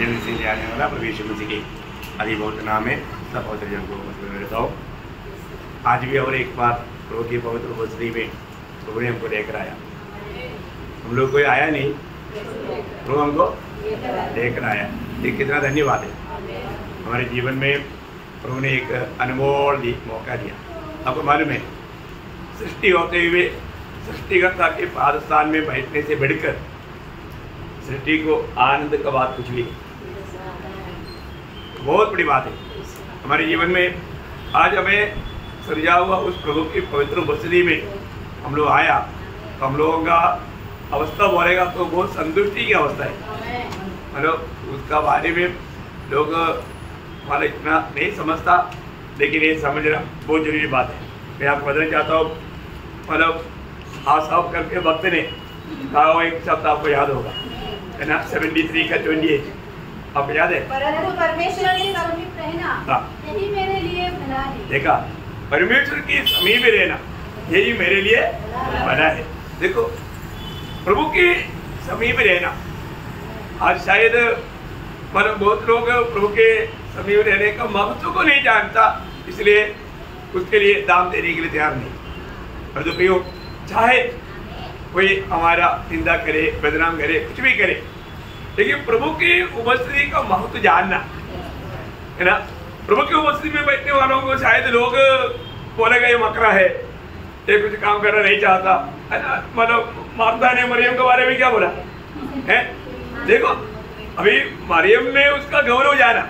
जल्दी से ले आने वाला प्रभु यीशु मसीह के आदि बहुत नाम है सब पवित्र जन को मत रहता हूँ। आज भी और एक बार प्रभु की पवित्र उपस्थिति में प्रभु ने हमको लेकर आया। हम लोग कोई आया नहीं, प्रभु हमको लेकर आया। ये कितना धन्यवाद है। हमारे जीवन में प्रभु ने एक अनमोल मौका दिया। आपको मालूम है, सृष्टि होते हुए सृष्टिकर्ता के पादस्थान में बैठने से बढ़कर सृष्टि को आनंद का बात कुछ भी बहुत बड़ी बात है। हमारे जीवन में आज हमें सृजा हुआ उस प्रभु की पवित्र उपस्थिति में हम लोग आया तो हम लोगों का अवस्था बोलेगा तो बहुत संतुष्टि की अवस्था है। मतलब उसका बारे में लोग वाला इतना नहीं समझता, लेकिन ये समझना बहुत जरूरी बात है। मैं आपको बताना चाहता हूँ, मतलब हाथ साफ करके वक्त ने कहा हुआ एक शब्द आपको याद होगा, है ना, 73 का 28 आपको याद है? परंतु परमेश्वर के समीप रहना यही मेरे लिए भला है। देखा, परमेश्वर की समीप रहना यही मेरे लिए भला है। देखो, प्रभु के समीप रहना आज शायद मतलब बहुत लोग प्रभु के समीप रहने का महत्व को नहीं जानता, इसलिए उसके लिए दाम देने के लिए तैयार नहीं। और जो चाहे कोई हमारा निंदा करे, बदनाम करे, कुछ भी करे, लेकिन प्रभु की उपस्थिति का महत्व जानना, है ना। प्रभु की उपस्थिति में बैठने वालों को शायद लोग बोलेगा ये मकरा है, ये कुछ काम करना नहीं चाहता, है ना। मतलब मार्था ने मरियम के बारे में क्या बोला है? देखो, अभी मरियम ने उसका गौरव जाना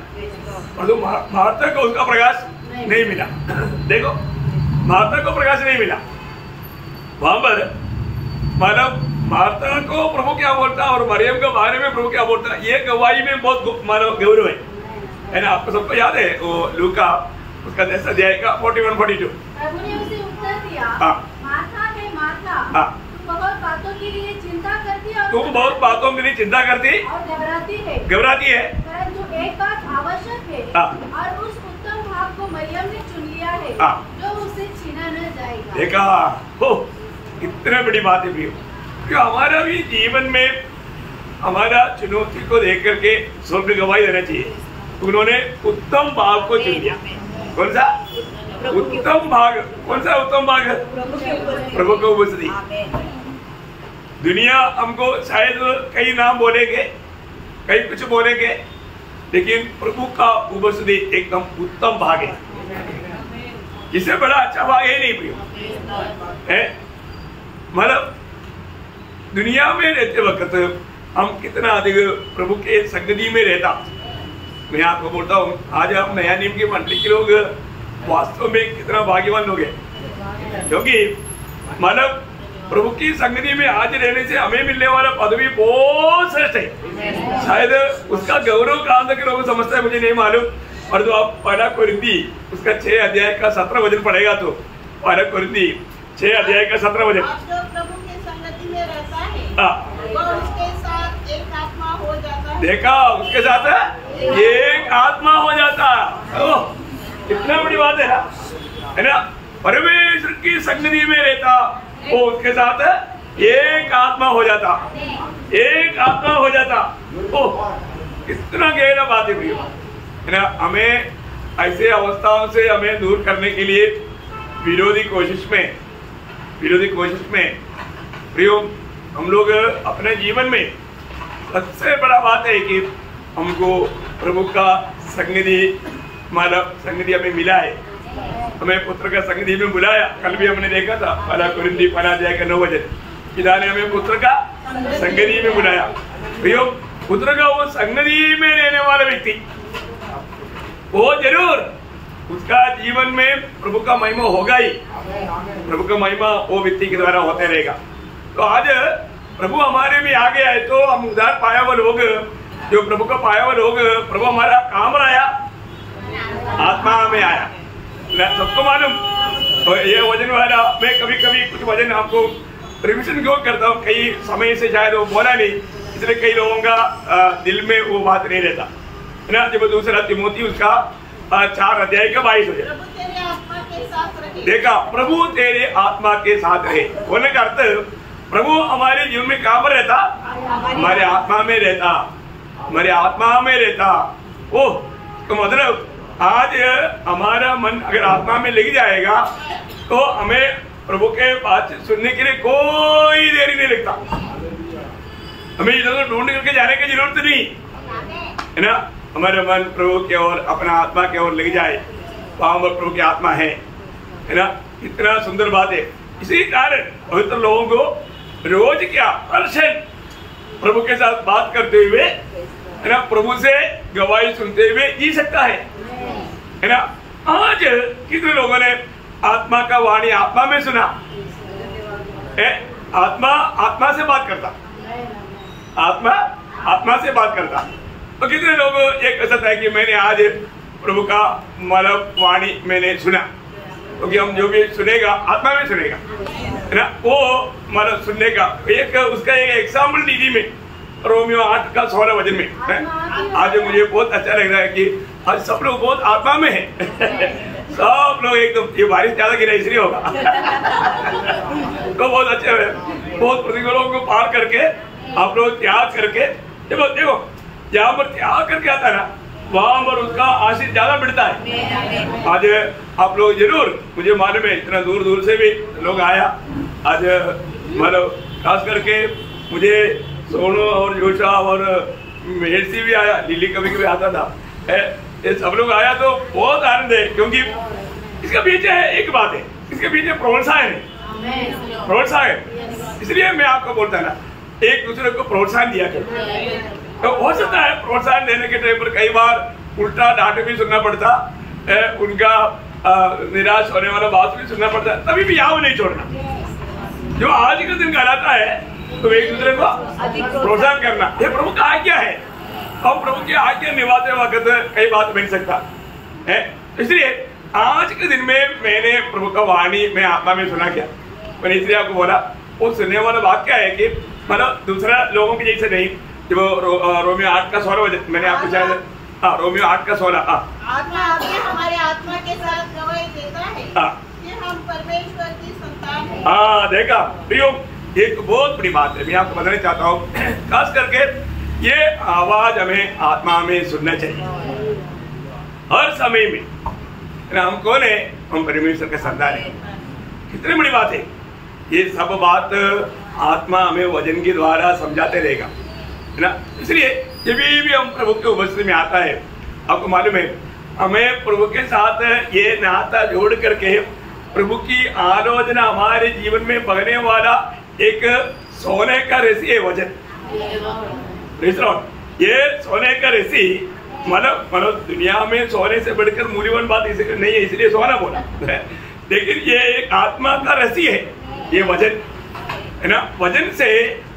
और तो मार्था को उसका प्रकाश नहीं मिला। देखो, मार्था को प्रकाश नहीं मिला। वहां पर मतलब मार्था को प्रभु क्या बोलता और मरियम के बारे में प्रभु क्या बोलता, ये गवाही में बहुत मानव गौरव है ना। आपको सबको याद है वो लूका उसका 10 अध्याय का 41-42। प्रभु ने उसे उत्तर दिया, मार्था है मार्था, तू बहुत बातों के लिए चिंता करती है, तुम बहुत बातों के लिए चिंता करती और घबराती है, परंतु एक बात आवश्यक है और उस उत्तम भाग को मरियम ने चुन लिया है जो उसे छीना न जाएगा। देखा, हो कितने बड़ी बात है प्रियो। हमारा भी जीवन में हमारा चुनौती को देख करके स्वर्ग गवाही देना चाहिए। उन्होंने उत्तम भाग को चुन लिया। कौन सा उत्तम भाग? कौन सा उत्तम भाग? प्रभु को उपस्थिति। दुनिया हमको शायद कई नाम बोलेंगे, कई कुछ बोलेंगे, लेकिन प्रभु का उपस्थिति एकदम उत्तम भाग है। इससे बड़ा अच्छा भाग है नहीं प्रियो, है। मतलब दुनिया में रहते वक्त हम कितना अधिक प्रभु के संगति में रहता। मैं आपको बोलता हूँ, आज आप नया नियम की मंडली के लोग वास्तव में कितना भाग्यवान लोग हैं, क्योंकि मतलब प्रभु की संगति में आज रहने से हमें मिलने वाला पदवी बहुत श्रेष्ठ है। शायद उसका गौरव कहाँ तक लोग समझता है मुझे नहीं मालूम। और जो आप 1 कोरिन्थी उसका 6 अध्याय का 17 वचन पढ़ेगा तो 1 कोरिन्थी 6 अध्याय का 17 वचन, वो उसके साथ एक आत्मा हो जाता है। देखा, उसके साथ एक आत्मा हो जाता। कितना बड़ी बात है ना। परमेश्वर की संगति में रहता, वो उसके साथ एक आत्मा हो जाता, एक आत्मा हो जाता। ओह, कितना गहरा बात है प्रियो, है ना। हमें ऐसे अवस्थाओं से हमें दूर करने के लिए विरोधी कोशिश में प्रियो हम लोग अपने जीवन में सबसे बड़ा बात है कि हमको प्रभु का संगति, मतलब संगति हमें मिला है। हमें पुत्र का संगति में बुलाया। कल भी हमने देखा था 1 कोरिन्थी 1 अध्याय का 9 वचन, पिता ने हमें पुत्र का संगति में बुलाया। प्रियो, पुत्र का वो संगति में रहने वाला व्यक्ति, वो जरूर उसका जीवन में प्रभु का महिमा होगा ही। प्रभु का महिमा वो व्यक्ति के द्वारा होते रहेगा। तो आज प्रभु हमारे में आ गया है तो हम उद्धार पाया हुआ लोग, जो प्रभु का पाया हुआ लोग, प्रभु हमारा काम आया, आत्मा में आया। सबको मालूम तो ये वजन वाला, मैं कभी कभी कुछ वजन आपको रिविजन क्यों करता हूँ, कई समय से शायद वो बोला नहीं, इसलिए कई लोगों का दिल में वो बात नहीं रहता, है ना। जब 2 तिमोथी उसका 4 अध्याय का 22 वचन, देखा, प्रभु तेरे आत्मा के साथ रहे। बोलने का अर्थ प्रभु हमारे जीवन में कहाँ पर रहता? हमारे आत्मा में रहता। हमारे आत्मा में रहता। ओ तो मतलब आज हमारा मन अगर आत्मा में लग जाएगा तो हमें प्रभु के बात सुनने के लिए कोई देरी नहीं लगता। हमें इधर ढूंढ करके जाने की जरूरत नहीं है ना। हमारा मन प्रभु की ओर, अपना आत्मा की ओर लग जाए, वहां पर प्रभु की आत्मा है ना। इतना सुंदर बात है। इसी कारण पवित्र लोगों को रोज क्या हर क्षण प्रभु के साथ बात करते हुए है ना, प्रभु से गवाही सुनते हुए जी सकता है ना। आज कितने लोगों ने आत्मा का वाणी आत्मा में सुना है? आत्मा से बात करता, आत्मा से बात करता। तो कितने लोग ये कह सकता है कि मैंने आज प्रभु का मतलब वाणी मैंने सुना, क्योंकि हम जो भी सुनेगा आत्मा में सुनेगा है ना। वो मतलब सुनने का एक उसका एक एग्जाम्पल दीदी में रोमियो 8 का 16 वचन में है। आज मुझे बहुत अच्छा लग रहा है कि आज सब लोग बहुत आत्मा में है। सब लोग एकदम, ये बारिश ज्यादा गिरा इसलिए होगा। तो बहुत अच्छे है, बहुत प्रतिकूलों को पार करके आप लोग त्याग करके देखो जहाँ पर त्याग करके आता है ना, वहां पर उसका आशीष ज्यादा मिलता है। आज आप लोग जरूर, मुझे मालूम है इतना दूर दूर से भी लोग आया आज, मतलब खास करके मुझे सोनू और जोशा और मेहरसी भी आया, लिली कभी कभी आता था, ये सब लोग आया तो बहुत आनंद है। क्योंकि इसके पीछे एक बात है, इसके पीछे प्रोत्साहन है, प्रोत्साहन। इसलिए मैं आपको बोलता है ना, एक दूसरे को प्रोत्साहन दिया करो। तो हो सकता है प्रोत्साहन देने के टाइम पर कई बार उल्टा डांट भी सुनना पड़ता है, उनका निराश होने वाला बात भी सुनना पड़ता है, तभी भी यहाँ नहीं छोड़ना। जो आज के दिन कहलाता है तो एक दूसरे को प्रोत्साहन करना, ये प्रभु का आज्ञा है। और प्रभु की आज्ञा निभाते वक्त कई बात मिल सकता है। इसलिए आज के दिन में मैंने प्रभु का वाणी में आत्मा में सुना क्या, मैंने इसलिए आपको बोला। वो सुनने वाला बात क्या है कि मतलब दूसरा लोगों के जैसे नहीं। जो रोमियो 8 का 16 वचन मैंने आपको शायद रोमियो 8 का 16 आत्मा हमारे आत्मा के साथ गवाही देता है कि हम परमेश्वर की संतान हैं। देखा प्रियो, एक बहुत बड़ी बात है, मैं आपको बताना चाहता हूँ। खास करके ये आवाज हमें आत्मा में सुनना चाहिए हर समय में। हम कौन है? हम परमेश्वर के संतान हैं। कितनी बड़ी बात है। ये सब बात आत्मा हमें वचन के द्वारा समझाते रहेगा है ना। इसलिए जब भी हम प्रभु के उपस्थिति में आता है, आपको मालूम है हमें प्रभु के साथ ये नाता जोड़ करके प्रभु की आलोचना हमारे जीवन में बगने वाला एक सोने का रस्सी है वचन। ये सोने का रस्सी मतलब दुनिया में सोने से बढ़कर मूल्यवान बात इसलिए नहीं है, इसलिए सोना बोला। लेकिन ये एक आत्मा का रस्सी है, ये वचन है ना। वचन से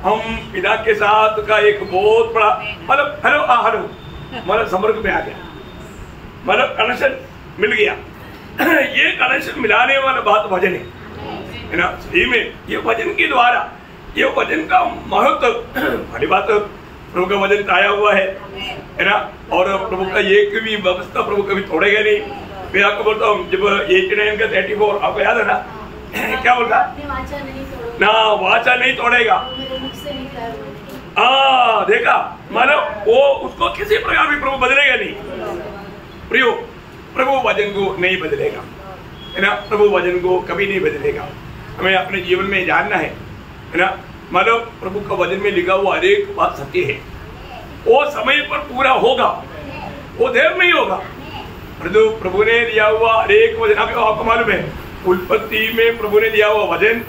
हम पिता के साथ का एक बहुत बड़ा मतलब हेलो मतलब संपर्क में आ गया, मतलब कनेक्शन मिल गया। ये कनेक्शन मिलाने वाला बात वचन है ना। सही में ये वचन के द्वारा, ये वचन का महत्व बड़ी बात, प्रभु का वचन आया हुआ है ना। और प्रभु का एक भी व्यवस्था प्रभु कभी तोड़ेगा नहीं। मैं आपको बोलता हूँ जब 89 का 34 आपको याद है ना, क्या बोलता ना, वाचा नहीं तोड़ेगा। देखा मतलब वो उसको किसी प्रकार भी प्रभु बदलेगा नहीं। प्रियो, प्रभु वचन को नहीं बदलेगा है ना। प्रभु वचन को कभी नहीं बदलेगा। हमें अपने जीवन में जानना है ना। मतलब प्रभु का वचन में लिखा हुआ हर एक बात सत्य है, वो समय पर पूरा होगा, वो देर नहीं होगा। प्रभु ने दिया हुआ हर एक वचन, आपको मालूम है उत्पत्ति में प्रभु ने दिया हुआ वचन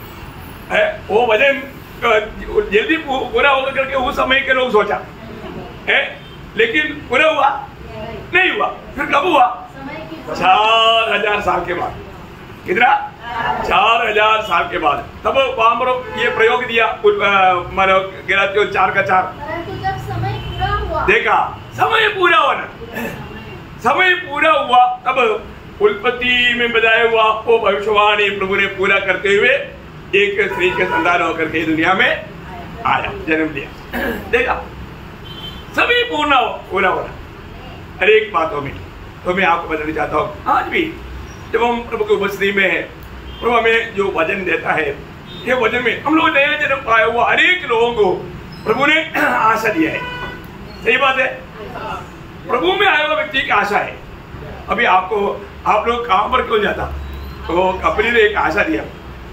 है, वो वचन जल्दी पूरा होगा करके उस समय के लोग सोचा है, लेकिन पूरा हुआ नहीं हुआ। फिर कब हुआ? 4000 साल के बाद। कितना? 4000 साल के बाद। तब वहां पर ये प्रयोग दिया मतलब 4 का 4। जब समय पूरा हुआ, देखा समय पूरा हुआ ना, समय पूरा हुआ तब उत्पत्ति में बताया हुआ वो भविष्यवाणी प्रभु ने पूरा करते हुए एक स्त्री के संतान होकर के दुनिया में आया, जन्म लिया। देखा सभी पूरा हो रहा हर एक बातों में। तो मैं आपको बताना चाहता हूँ आज भी जब हम प्रभु की उपस्थिति में है, प्रभु हमें जो वचन देता है, ये वचन में हम लोग नया जन्म पाया हुआ हर एक लोगों को प्रभु ने आशा दिया है। सही बात है। प्रभु में आया हुआ व्यक्ति की आशा है। अभी आपको आप लोग काम पर क्यों जाता, तो कंपनी ने एक आशा दिया,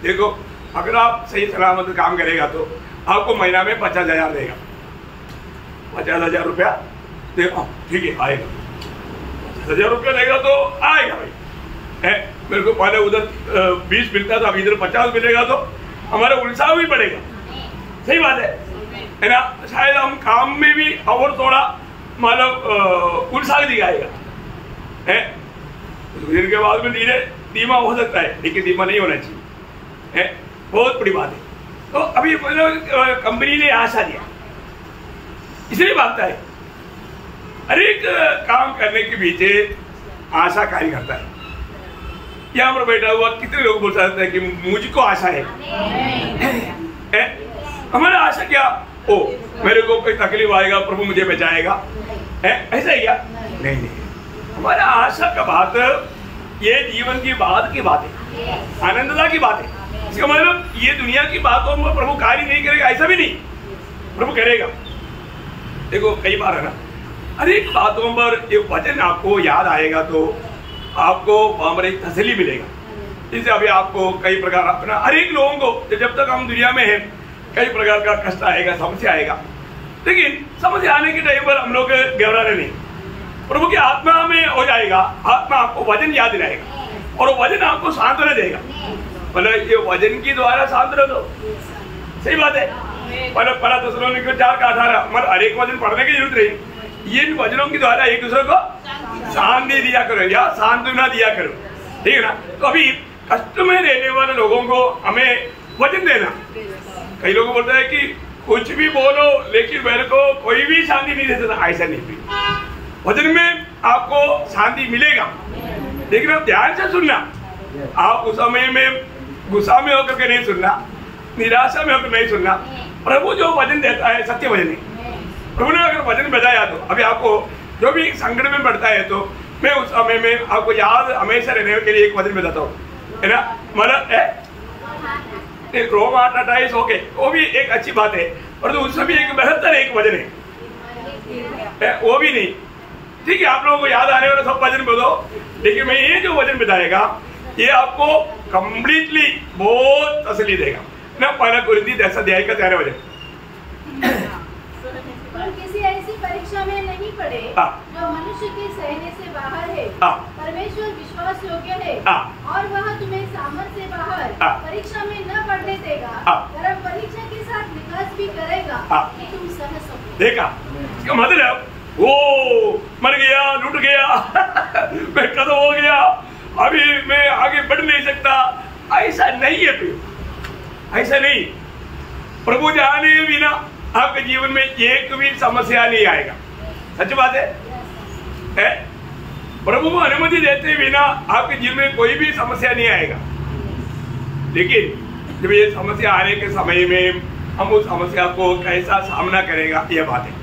देखो अगर आप सही सलामत काम करेगा तो आपको महीना में 50,000 देगा। 50,000 रुपया देखो, ठीक है आएगा, 50,000 रुपया देगा तो आएगा भाई है। मेरे को पहले उधर 20 मिलता था, अभी इधर 50 मिलेगा तो हमारा उत्साह भी बढ़ेगा। सही बात है ना। शायद हम काम में भी और थोड़ा मतलब उत्साह दिखाएगा है। दिन के बाद में धीमा हो सकता है, लेकिन धीमा नहीं होना चाहिए है, बहुत बड़ी बात है। तो अभी कंपनी ने आशा दिया, इसलिए बात है हर एक काम करने के पीछे आशा कार्य करता है। यहाँ पर बैठा हुआ कितने लोग बोल सकते हैं कि मुझको आशा है, हमारा आशा क्या, ओ मेरे को कोई तकलीफ आएगा प्रभु मुझे बचाएगा है, ऐसा ही क्या? नहीं नहीं, हमारा आशा का बात ये जीवन की बात है, आनंदता की बात है। इसका मतलब ये दुनिया की बातों में प्रभु कार्य नहीं करेगा ऐसा भी नहीं, प्रभु करेगा। देखो कई बार है ना, हर एक बातों पर ये वचन आपको याद आएगा तो आपको वहां पर एक तसल्ली मिलेगा। जैसे अभी आपको कई प्रकार अपना हर एक लोगों को जब तक हम दुनिया में हैं कई प्रकार का कष्ट आएगा, समस्या आएगा, लेकिन समस्या आने के टाइम पर हम लोग घबराने नहीं, प्रभु की आत्मा में हो जाएगा, आत्मा आपको वचन याद दिलाएगा और वचन आपको सांत्वना देगा। मतलब ये वचन के द्वारा सांत्वना दो, सही बात है। मतलब पहला थेसलोनिकैयों 4:18, मतलब हर एक वचन पढ़ने की जरूरत नहीं, ये वचनों के द्वारा एक दूसरे को शांति दिया करो या सांत्वना दिया करो, ठीक है ना। तो अभी कष्ट में रहने वाले लोगों को हमें वचन देना। कई लोग बोलते हैं कि कुछ भी बोलो लेकिन मेरे को कोई भी शांति नहीं दे सकता, ऐसा नहीं। वचन में आपको शांति मिलेगा, लेकिन आप ध्यान से सुनना। आप उस समय में गुस्सा में होकर के नहीं सुनना, निराशा में होकर नहीं सुनना। प्रभु जो वचन देता है सत्य वचन है। प्रभु ने अगर वचन बताया तो अभी आपको जो भी संकट में पड़ता है तो मैं उस समय में आपको याद हमेशा रहने के लिए एक वचन बताता हूँ, है ना। मतलब रोम 8:28 ओके, वो भी एक अच्छी बात है, पर तो उसमें भी एक बेहतर एक वचन है, वो भी नहीं ठीक है। आप लोगों को याद आने वाला सब वचन बोलो, लेकिन मैं ये जो वचन बताएगा ये आपको कंप्लीटली बहुत तसल्ली देगा ना। पहला कुरिन्थी 10:13 वचन, किसी ऐसी परीक्षा में नहीं पड़े जो मनुष्य के सहने से बाहर है। परमेश्वर विश्वास योग्य है और वह तुम्हें सामर्थ्य से बाहर परीक्षा में न पड़ने देगा, वरन परीक्षा के साथ विकास भी करेगा कि तुम सह सको। देखा इसका मतलब, वो मर गया, लुट गया मैं खत्म हो गया, अभी मैं आगे बढ़ नहीं सकता, ऐसा नहीं है। ऐसा नहीं, प्रभु जाने बिना आपके जीवन में एक भी समस्या नहीं आएगा। सच बात है? प्रभु को अनुमति देते बिना आपके जीवन में कोई भी समस्या नहीं आएगा। लेकिन जब ये समस्या आने के समय में हम उस समस्या को कैसा सामना करेगा, ये बात है।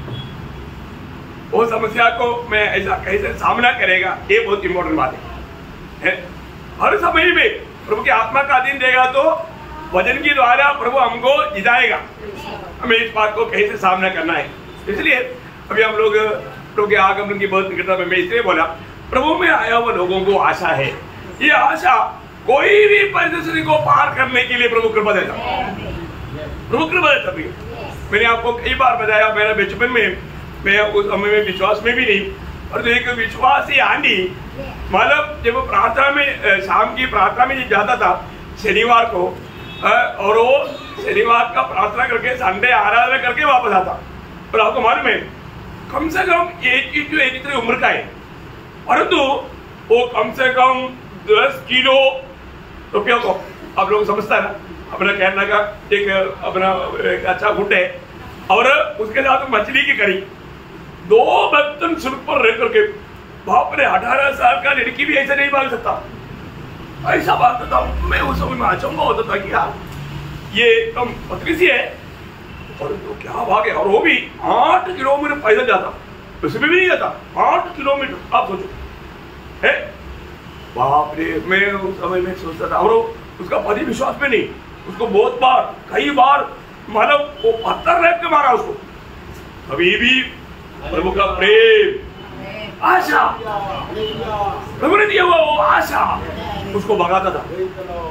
वो समस्या को मैं ऐसा कैसे सामना करेगा, ये बहुत इंपॉर्टेंट बात है। हर समय में प्रभु की आत्मा का अधीन देगा तो वचन के द्वारा प्रभु हमको जिताएगा, हमें इस बात को कैसे सामना करना है। इसलिए अभी हम लोग प्रभु के आगमन की बहुत निकटता में मैं इसलिए बोला, प्रभु में आया हुआ लोगों को आशा है। ये आशा कोई भी परिस्थिति को पार करने के लिए प्रभु कृपा देता, प्रभु कृपा देता। मैंने आपको कई बार बताया, मेरा बचपन में मैं उस समय में विश्वास में भी नहीं, और तो एक विश्वास ही आनी, मतलब जब प्रार्थना में शाम की प्रार्थना में जाता था शनिवार को, और वो शनिवार का प्रार्थना करके संडे आराधना करके वापस आता। और आपको मालूम है कम से कम 81 उम्र का है, परंतु वो कम से कम 10 किलो रुपया को आप लोग समझता है ना, अपना केरला का एक अपना एक अच्छा गुट है, और उसके साथ मछली की करी, 2 बर्तन सिर पर रह करके, बाप रे 18 साल का लड़की भी ऐसा नहीं भाग सकता, ऐसा भागता था। मैं उस समय में अचंभा होता था कि यार ये कम पतली सी है और तो क्या भागे, और वो भी 8 किलोमीटर पैदल जाता, उसमें भी नहीं जाता 8 किलोमीटर। आप सोचो है, बाप रे। मैं उस समय में सोचता था, और उसका पति विश्वास में नहीं, उसको बहुत बार कई बार मतलब वो पत्थर रख के मारा उसको, कभी भी प्रभु का प्रेम, आशा, प्रभु ने दिया हुआ वो आशा उसको भगाता था।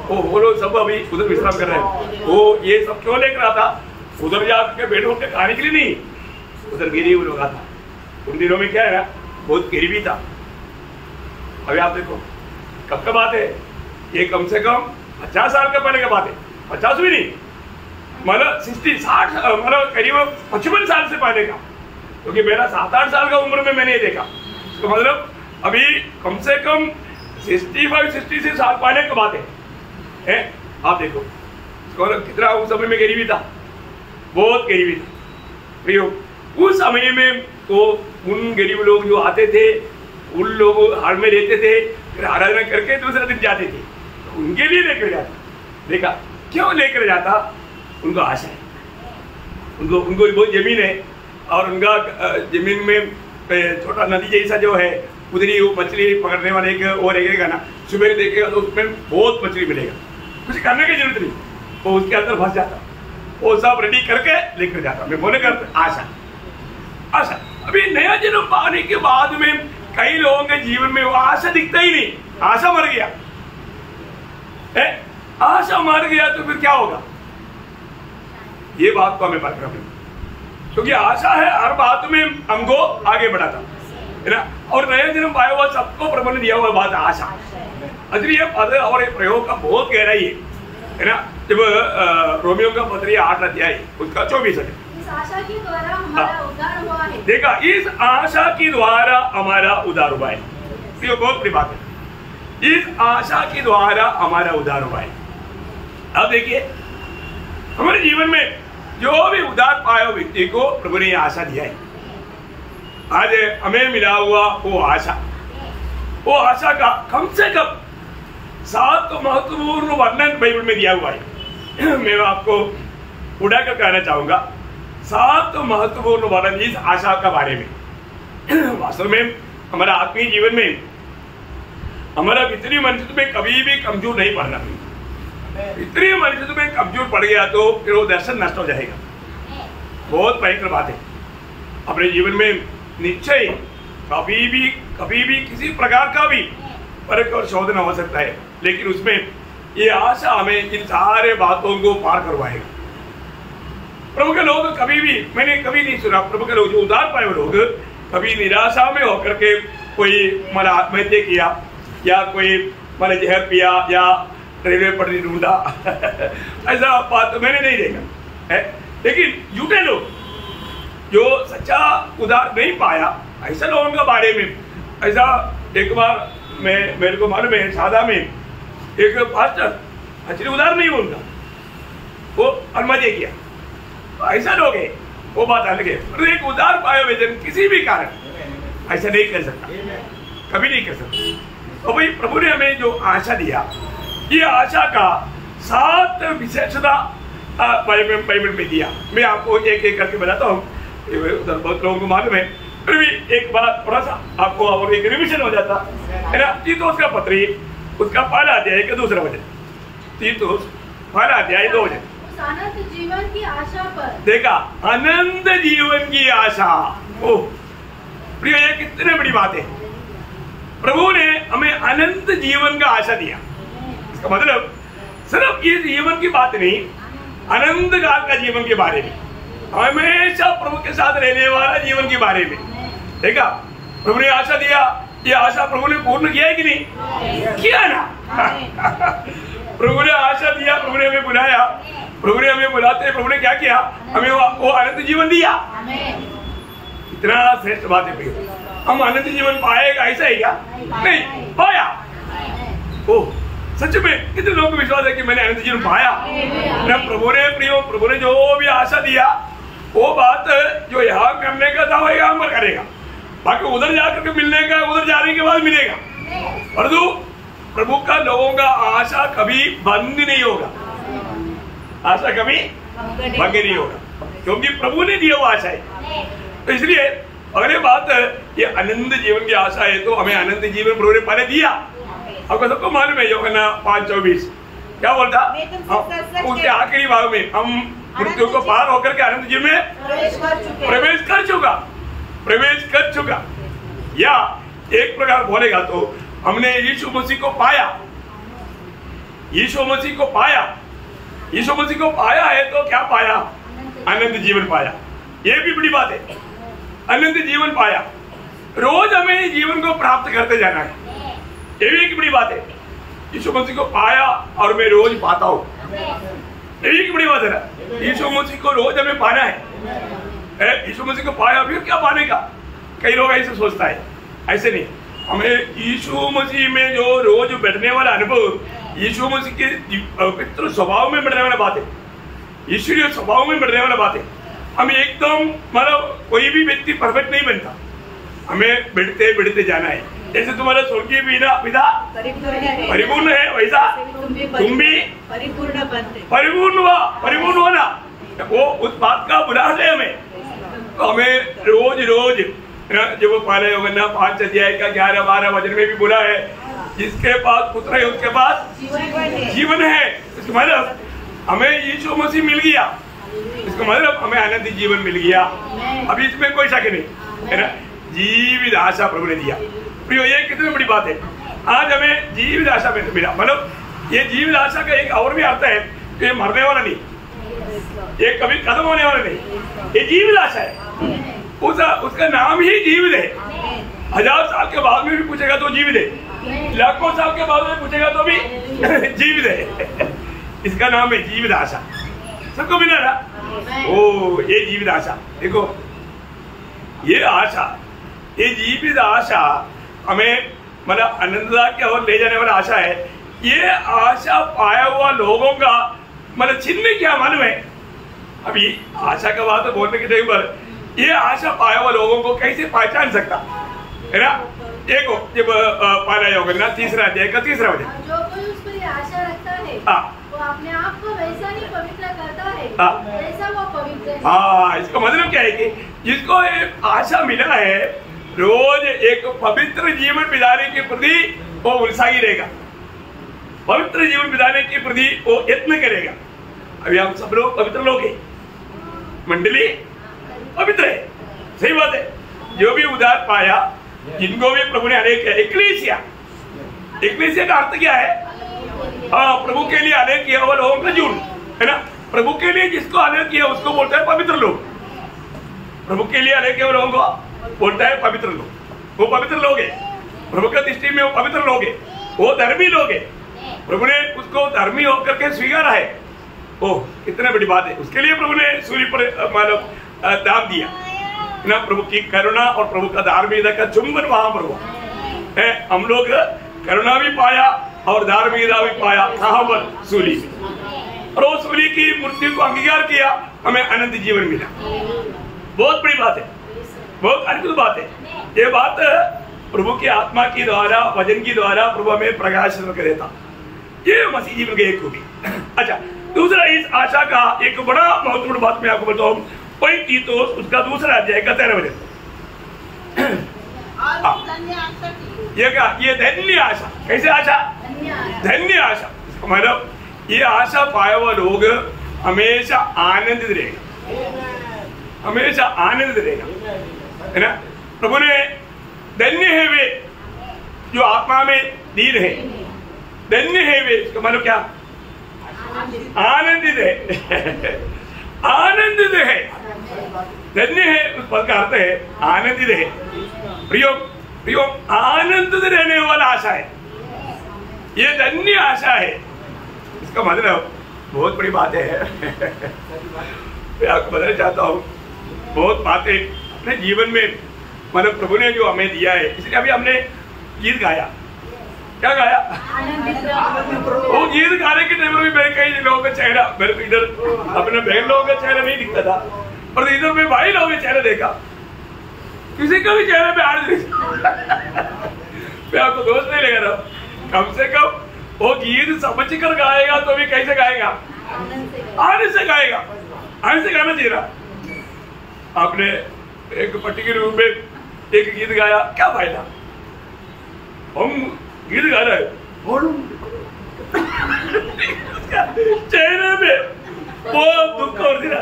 वो लोग सब अभी उधर विश्राम कर रहे हैं, वो ये सब क्यों लेकर आता? उधर जाके बैठो के खाने के लिए नहीं, उधर गिरी हुए लोग आता। उन दिनों में क्या है ना, बहुत गरीबी था। अभी आप देखो कब का बात है, ये कम से कम 50 साल का पहले का बात है, 50 भी नहीं, मतलब 60 मतलब करीब 55 साल से पहले का, क्योंकि मेरा 7-8 साल का उम्र में मैंने ये देखा। तो मतलब अभी कम से कम 65-66 साल पहले की बात है। आप देखो कितना उस समय में गरीबी था, बहुत गरीबी था। उस समय में तो उन गरीब लोग जो आते थे, उन लोग हार में रहते थे, फिर आराधना करके दूसरे दिन जाते थे, तो उनके लिए लेकर जाता। देखा क्यों लेकर जाता? उनको आशा है, उनको बहुत जमीन है, और उनका जमीन में छोटा नदी जैसा जो है, उधर ही वो मछली पकड़ने वाले वो रहेगा ना, सुबह देखेगा तो उसमें बहुत मछली मिलेगा, कुछ करने की जरूरत नहीं, वो उसके अंदर फंस जाता, वो सब रेडी करके लेकर जाता। मैं बोले कर आशा, आशा। अभी नया जन्म पाने के बाद में कई लोगों के जीवन में वो आशा दिखता ही नहीं, आशा मर गया। आशा मर गया तो फिर क्या होगा? ये बात को हमें पकड़ना पड़ेगा, क्योंकि आशा है हर बात में हमको आगे बढ़ाता है ना। और नया जन्म पाया हुआ सबको प्रभु ने दिया हुआ बात आशा। अजरी ये पद और ये प्रयोग का बहुत गहराई है ना। जब रोमियो का पत्री 8 अध्याय उसका 24 है, इस आशा के द्वारा हमारा उद्धार हुआ है। देखा, इस आशा के द्वारा हमारा उद्धार हुआ है, ये बहुत बड़ी बात है। इस आशा के द्वारा हमारा उद्धार हुआ है। अब देखिए हमारे जीवन में जो भी उद्धार पाया व्यक्ति को प्रभु ने आशा दिया है। आज हमें मिला हुआ वो आशा का कम से कम 7 महत्वपूर्ण वर्णन बाइबल में दिया हुआ है। मैं आपको उड़ाकर कहना चाहूंगा 7 महत्वपूर्ण वर्णन इस आशा का बारे में। वास्तव में हमारा आत्मीय जीवन में हमारा भीतरी मनुष्य में कभी भी कमजोर नहीं पड़ना। भीतरी मनुष्य में कमजोर पड़ गया तो फिर वो दर्शन नष्ट हो जाएगा। बहुत भयंकर बात है। अपने जीवन में निश्चय कभी भी किसी प्रकार का भी परख और शोधन हो सकता है, लेकिन उसमें ये आशा हमें इन सारे बातों को पार करवाएगा। प्रभु के लोग कभी भी, मैंने कभी नहीं सुना प्रभु के लोग जो उद्धार पाए लोग कभी निराशा में होकर के कोई मला आत्महत्या किया या कोई माने जहर पिया या रेलवे पटरी ढूंढा ऐसा बात तो मैंने नहीं देखा है। लेकिन झूठे लोग जो सच्चा उद्धार नहीं पाया, ऐसा लोगों के बारे में ऐसा एक बार मेरे को मालूम है, सादा में एक पास्टर एक्चुअली उद्धार नहीं उनका, वो आत्महत्या किया। तो ऐसा लोग है, वो बात अलग है। पर एक उद्धार पाया वेदन किसी भी कारण ऐसा नहीं कर सकता, कभी नहीं कर सकता। तो भाई प्रभु ने हमें जो आशा दिया, ये आशा का 7 विशेषता बाइबल में दिया। मैं आपको एक एक करके बताता हूँ, उधर बहुत लोगों को मालूम है, फिर भी एक बात थोड़ा सा आपको और एक रिविजन हो जाता है ना। तीतुस का पत्री उसका 1 अध्याय का 2 वचन, तीतुस 1 अध्याय 2 वचन। अनंत जीवन की आशा पर, देखा, अनंत जीवन की आशा। ओह प्रिय, ये कितनी बड़ी बात है। प्रभु ने हमें अनंत जीवन का आशा दिया। इसका मतलब सिर्फ ये जीवन की बात नहीं, अनंत काल का जीवन के बारे में, हमेशा प्रभु के साथ रहने वाला जीवन के बारे में। देखा, प्रभु ने आशा दिया, ये आशा प्रभु ने पूर्ण किया है कि नहीं? किया ना। प्रभु ने आशा दिया, प्रभु ने हमें बुलाया, प्रभु ने हमें बुलाते, प्रभु ने क्या किया? हमें वो अनंत जीवन दिया। इतना श्रेष्ठ बात है। हम अनंत जीवन पाएगा ऐसा ही क्या? नहीं पाया। ओह सच में कितने लोगों को विश्वास है कि मैंने अनंत जीवन पाया ना। प्रभु ने जो भी आशा दिया, वो बात जो यहाँ करने का था वो यहाँ पर करेगा, बाकी उधर जाकर के मिलने का उधर जाने के बाद मिलेगा। परंतु प्रभु का लोगों का आशा कभी बंद नहीं होगा, आशा कभी बंद नहीं होगा, क्योंकि प्रभु ने दिया वो आशा है। तो इसलिए अगले बात ये अनंत जीवन की आशा है, तो हमें अनंत जीवन प्रभु ने पहले दिया। आपको सबको मालूम है यूहन्ना 5:24 क्या बोलता? उसके आखिरी भाग में हम मृत्यु को पार होकर के अनंत जीवन में प्रवेश कर चुका। प्रवेश कर चुका, या एक प्रकार बोलेगा तो हमने यीशु मसीह को पाया। यीशु मसीह को पाया, यीशु मसीह को पाया है तो क्या पाया? अनंत जीवन पाया। ये भी बड़ी बात है, अनंत जीवन पाया। रोज हमें जीवन को प्राप्त करते जाना है, ये भी एक बड़ी बात है। यीशु मसीह को पाया और मैं रोज पाता हूँ, ये भी एक बड़ी बात है ना। यीशु मसीह को रोज हमें पाना है। यीशु मसीह को पाया फिर क्या पाने का? कई लोग ऐसे सोचता है, ऐसे नहीं। हमें यीशु मसीह में जो रोज बैठने वाला अनुभव, यीशु मसीह के पवित्र स्वभाव में बढ़ने वाला बात है, ईश्वरीय स्वभाव में बढ़ने वाला बात है। हम एकदम मतलब कोई भी व्यक्ति परफेक्ट नहीं बनता, हमें बढ़ते बढ़ते जाना है। जैसे तुम्हारा स्वर्गीय पिता परिपूर्ण है, वैसा तुम भी परिपूर्ण हो ना। वो उस बात का बुलाते है हमें, तो हमें रोज रोज जब वो पाले होगा ना 5 अध्याय का 11-12 वचन में भी बोला है, जिसके पास पुत्र है उसके पास जीवन है। इसका मतलब हमें यीशु मसीह मिल गया, इसका मतलब हमें अनंत जीवन मिल गया। अभी इसमें कोई शक नहीं है ना। जीवित आशा प्रभु ने दिया। प्रियो, ये कितनी बड़ी बात है। आज हमें जीवित आशा में मिला। मतलब ये जीवित आशा का एक और भी अर्थ है, ये मरने वाला नहीं, ये कभी खत्म होने वाला नहीं, ये जीवित आशा है। उसका नाम ही जीवित है। 1000 साल के बाद में भी पूछेगा तो जीवित है, लाखों साल के बाद में पूछेगा तो भी जीवित है। इसका नाम है जीवित आशा। सबको मिला ना? ओ, ये जीवित आशा देखो, ये आशा, ये जीवित आशा हमें मतलब अनंतता की ओर ले जाने वाला आशा है। ये आशा पाया हुआ लोगों का मतलब चिन्ह क्या मालूम है? अभी आशा का बात बोलने के टाइम पर ये आशा पाया हुआ लोगों को कैसे पहचान सकता है ना? देखो जब पाला होगा ना 3 अध्याय का 3 वचन, जो कोई उस पर आशा रखता है वो अपने आप को वैसा ही पवित्र करता है जैसा वो पवित्र है। हाँ, इसका मतलब क्या है कि जिसको एक आशा मिला है रोज एक पवित्र जीवन बिताने के प्रति वो उत्साही रहेगा, पवित्र जीवन बिताने के प्रति वो यत्न करेगा। अभी हम सब लोग पवित्र लोग हैं, मंडली पवित्र है, सही बात है। जो भी उद्धार पाया, जिनको भी प्रभु ने अनेक किया, एक्लेसिया का अर्थ क्या है? हाँ, प्रभु के लिए अनेक किया हुआ लोगों का झुंड है ना। प्रभु के लिए जिसको अनेक किया उसको बोलता है पवित्र लोग। प्रभु के लिए अनेक किया हुआ लोगों को बोलता है पवित्र लोग। वो पवित्र लोग है, प्रभु की दृष्टि में वो पवित्र लोग है, वो धर्मी लोग है। प्रभु ने उसको धर्मी होकर के स्वीकारा है। ओह, कितने बड़ी बात है। उसके लिए प्रभु ने सूर्य पर मानव दाम दिया ना। प्रभु की करुणा और प्रभु का धार्मिकता का चुंबन वहां पर हुआ है। हम लोग करुणा भी पाया और धार्मिकता भी पाया, कहां पर? सूली में। और वो सूली की मृत्यु को अंगीकार किया, हमें अनंत जीवन मिला। बहुत बड़ी बात है, बहुत अद्भुत बात है। ये बात प्रभु की आत्मा की द्वारा, वचन की द्वारा प्रभु हमें प्रकाशित कर देता। ये मसीह जीवन की एक खूबी। अच्छा, दूसरा इस आशा का एक बड़ा महत्वपूर्ण बात मैं आपको बताऊं, वही तीतुस उसका 2 अध्याय का 13 वचन। ये क्या? ये धन्य आशा। कैसे आशा? धन्य आशा। मतलब ये आशा पाया हुआ लोग हमेशा आनंदित रहेगा, हमेशा आनंदित रहेगा, है ना। प्रभु ने धन्य है वे जो आत्मा में दीन है, धन्य है वे, इसका मतलब क्या? आनंदित है, आनंदित है। धन्य है उस पद का अर्थ है आनंदित है। प्रियो प्रियो, आनंदित रहने वाला आशा है, ये धन्य आशा है। इसका मतलब बहुत बड़ी बात है। मैं आपको बताना चाहता हूँ, बहुत बातें अपने जीवन में मतलब प्रभु ने जो हमें दिया है। इसलिए अभी हमने गीत गाया, क्या गाया? वो गीत गाने के टाइम में मेरे कई लोगों का चेहरा, मेरे को इधर अपने बहन लोगों का चेहरा नहीं दिखता था, और इधर में भाई लोगों का चेहरा देखा, किसी का भी चेहरे पे आज मैं आपको दोस्त नहीं लगा रहा। कम से कम वो गीत समझ कर गाएगा तो भी कैसे गाएगा? आनंद से गाएगा, आनंद से गाना चाहिए। आपने एक पर्टिकुलर रूप में एक गीत गाया, क्या फायदा? हम गीत गा रहे चेहरे में वो दुख और दिला।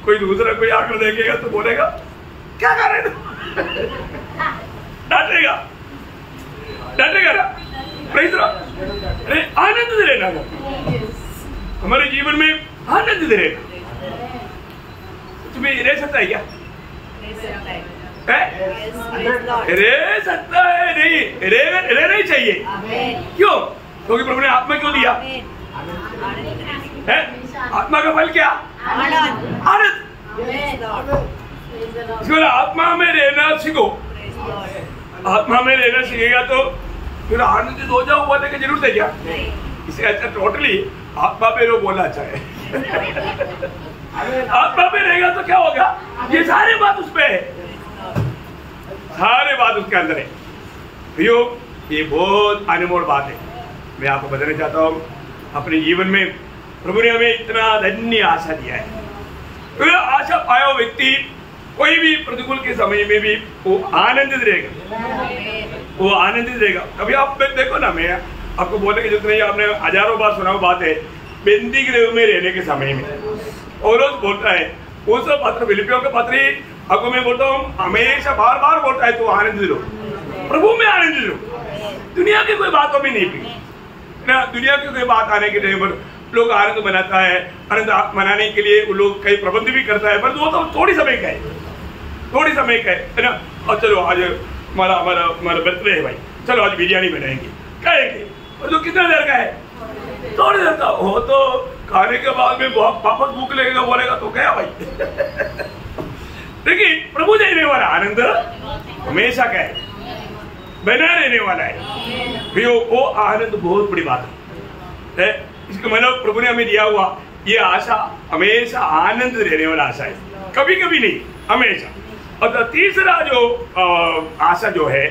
कोई दूसरा कोई आकर देखेगा तो बोलेगा क्या कर रहे तुम? डांटेगा ना। Praise the Lord. अरे आनंद दे लेना, हमारे जीवन में आनंद दे लेना। तुम्हें रह सकता है क्या? रह सकता है नहीं, रहना ही चाहिए। क्यों? क्योंकि प्रभु ने आत्मा क्यों दिया है? आत्मा का फल क्या? आनंद। आत्मा में रहना सीखो। आत्मा में रहना सीखेगा तो फिर आनंदित हो जाओ, बोलने की जरूरत है क्या? इसे अच्छा टोटली आत्मा में रो बोला अच्छा है। आत्मा में रहेगा तो क्या होगा? ये सारे बात उसमें है, सारे बात उसके अंदर है। भैया ये बहुत अनमोल बात है। मैं आपको बताना चाहता हूँ, अपने जीवन में प्रभु ने हमें इतना धन्य आशा दिया है। तो आशा पाया व्यक्ति कोई भी प्रतिकूल के समय में भी वो आनंदित रहेगा, वो आनंदित रहेगा। अभी आप देखो ना, मैं आपको बोलने की जरूरत नहीं, आपने हजारों बार सुना बात है। बंदी गृह में रहने के समय में और रोज बोलता है उस पत्र, फिलिपियों के पत्र ही आपको मैं बोलता हूँ, हमेशा बार बार बोलता है तो आनंदित रहो, प्रभु में आनंदित रहो। दुनिया की कोई बातों में नहीं पी ना, दुनिया की कोई बात आने के टाइम पर लोग आनंद मनाता है, आनंद मनाने के लिए वो लोग कई प्रबंध भी करता है, पर वो तो थोड़ी समय का है, थोड़ी समय का है ना। और चलो आज हमारा बर्थडे है भाई, चलो आज बिरयानी बनाएंगे, खाएंगे, और जो कितना देर का है? थोड़ी देर का हो, तो खाने के बाद में वापस भूख लगेगा, बोलेगा तो गया भाई। देखिए प्रभु देने वाला आनंद हमेशा का है, बना रहने वाला है। वो आनंद बहुत बड़ी बात है। इसका मतलब प्रभु ने हमें दिया हुआ ये आशा हमेशा आनंद रहने वाला आशा है, कभी कभी नहीं, हमेशा। और तीसरा जो आशा जो है,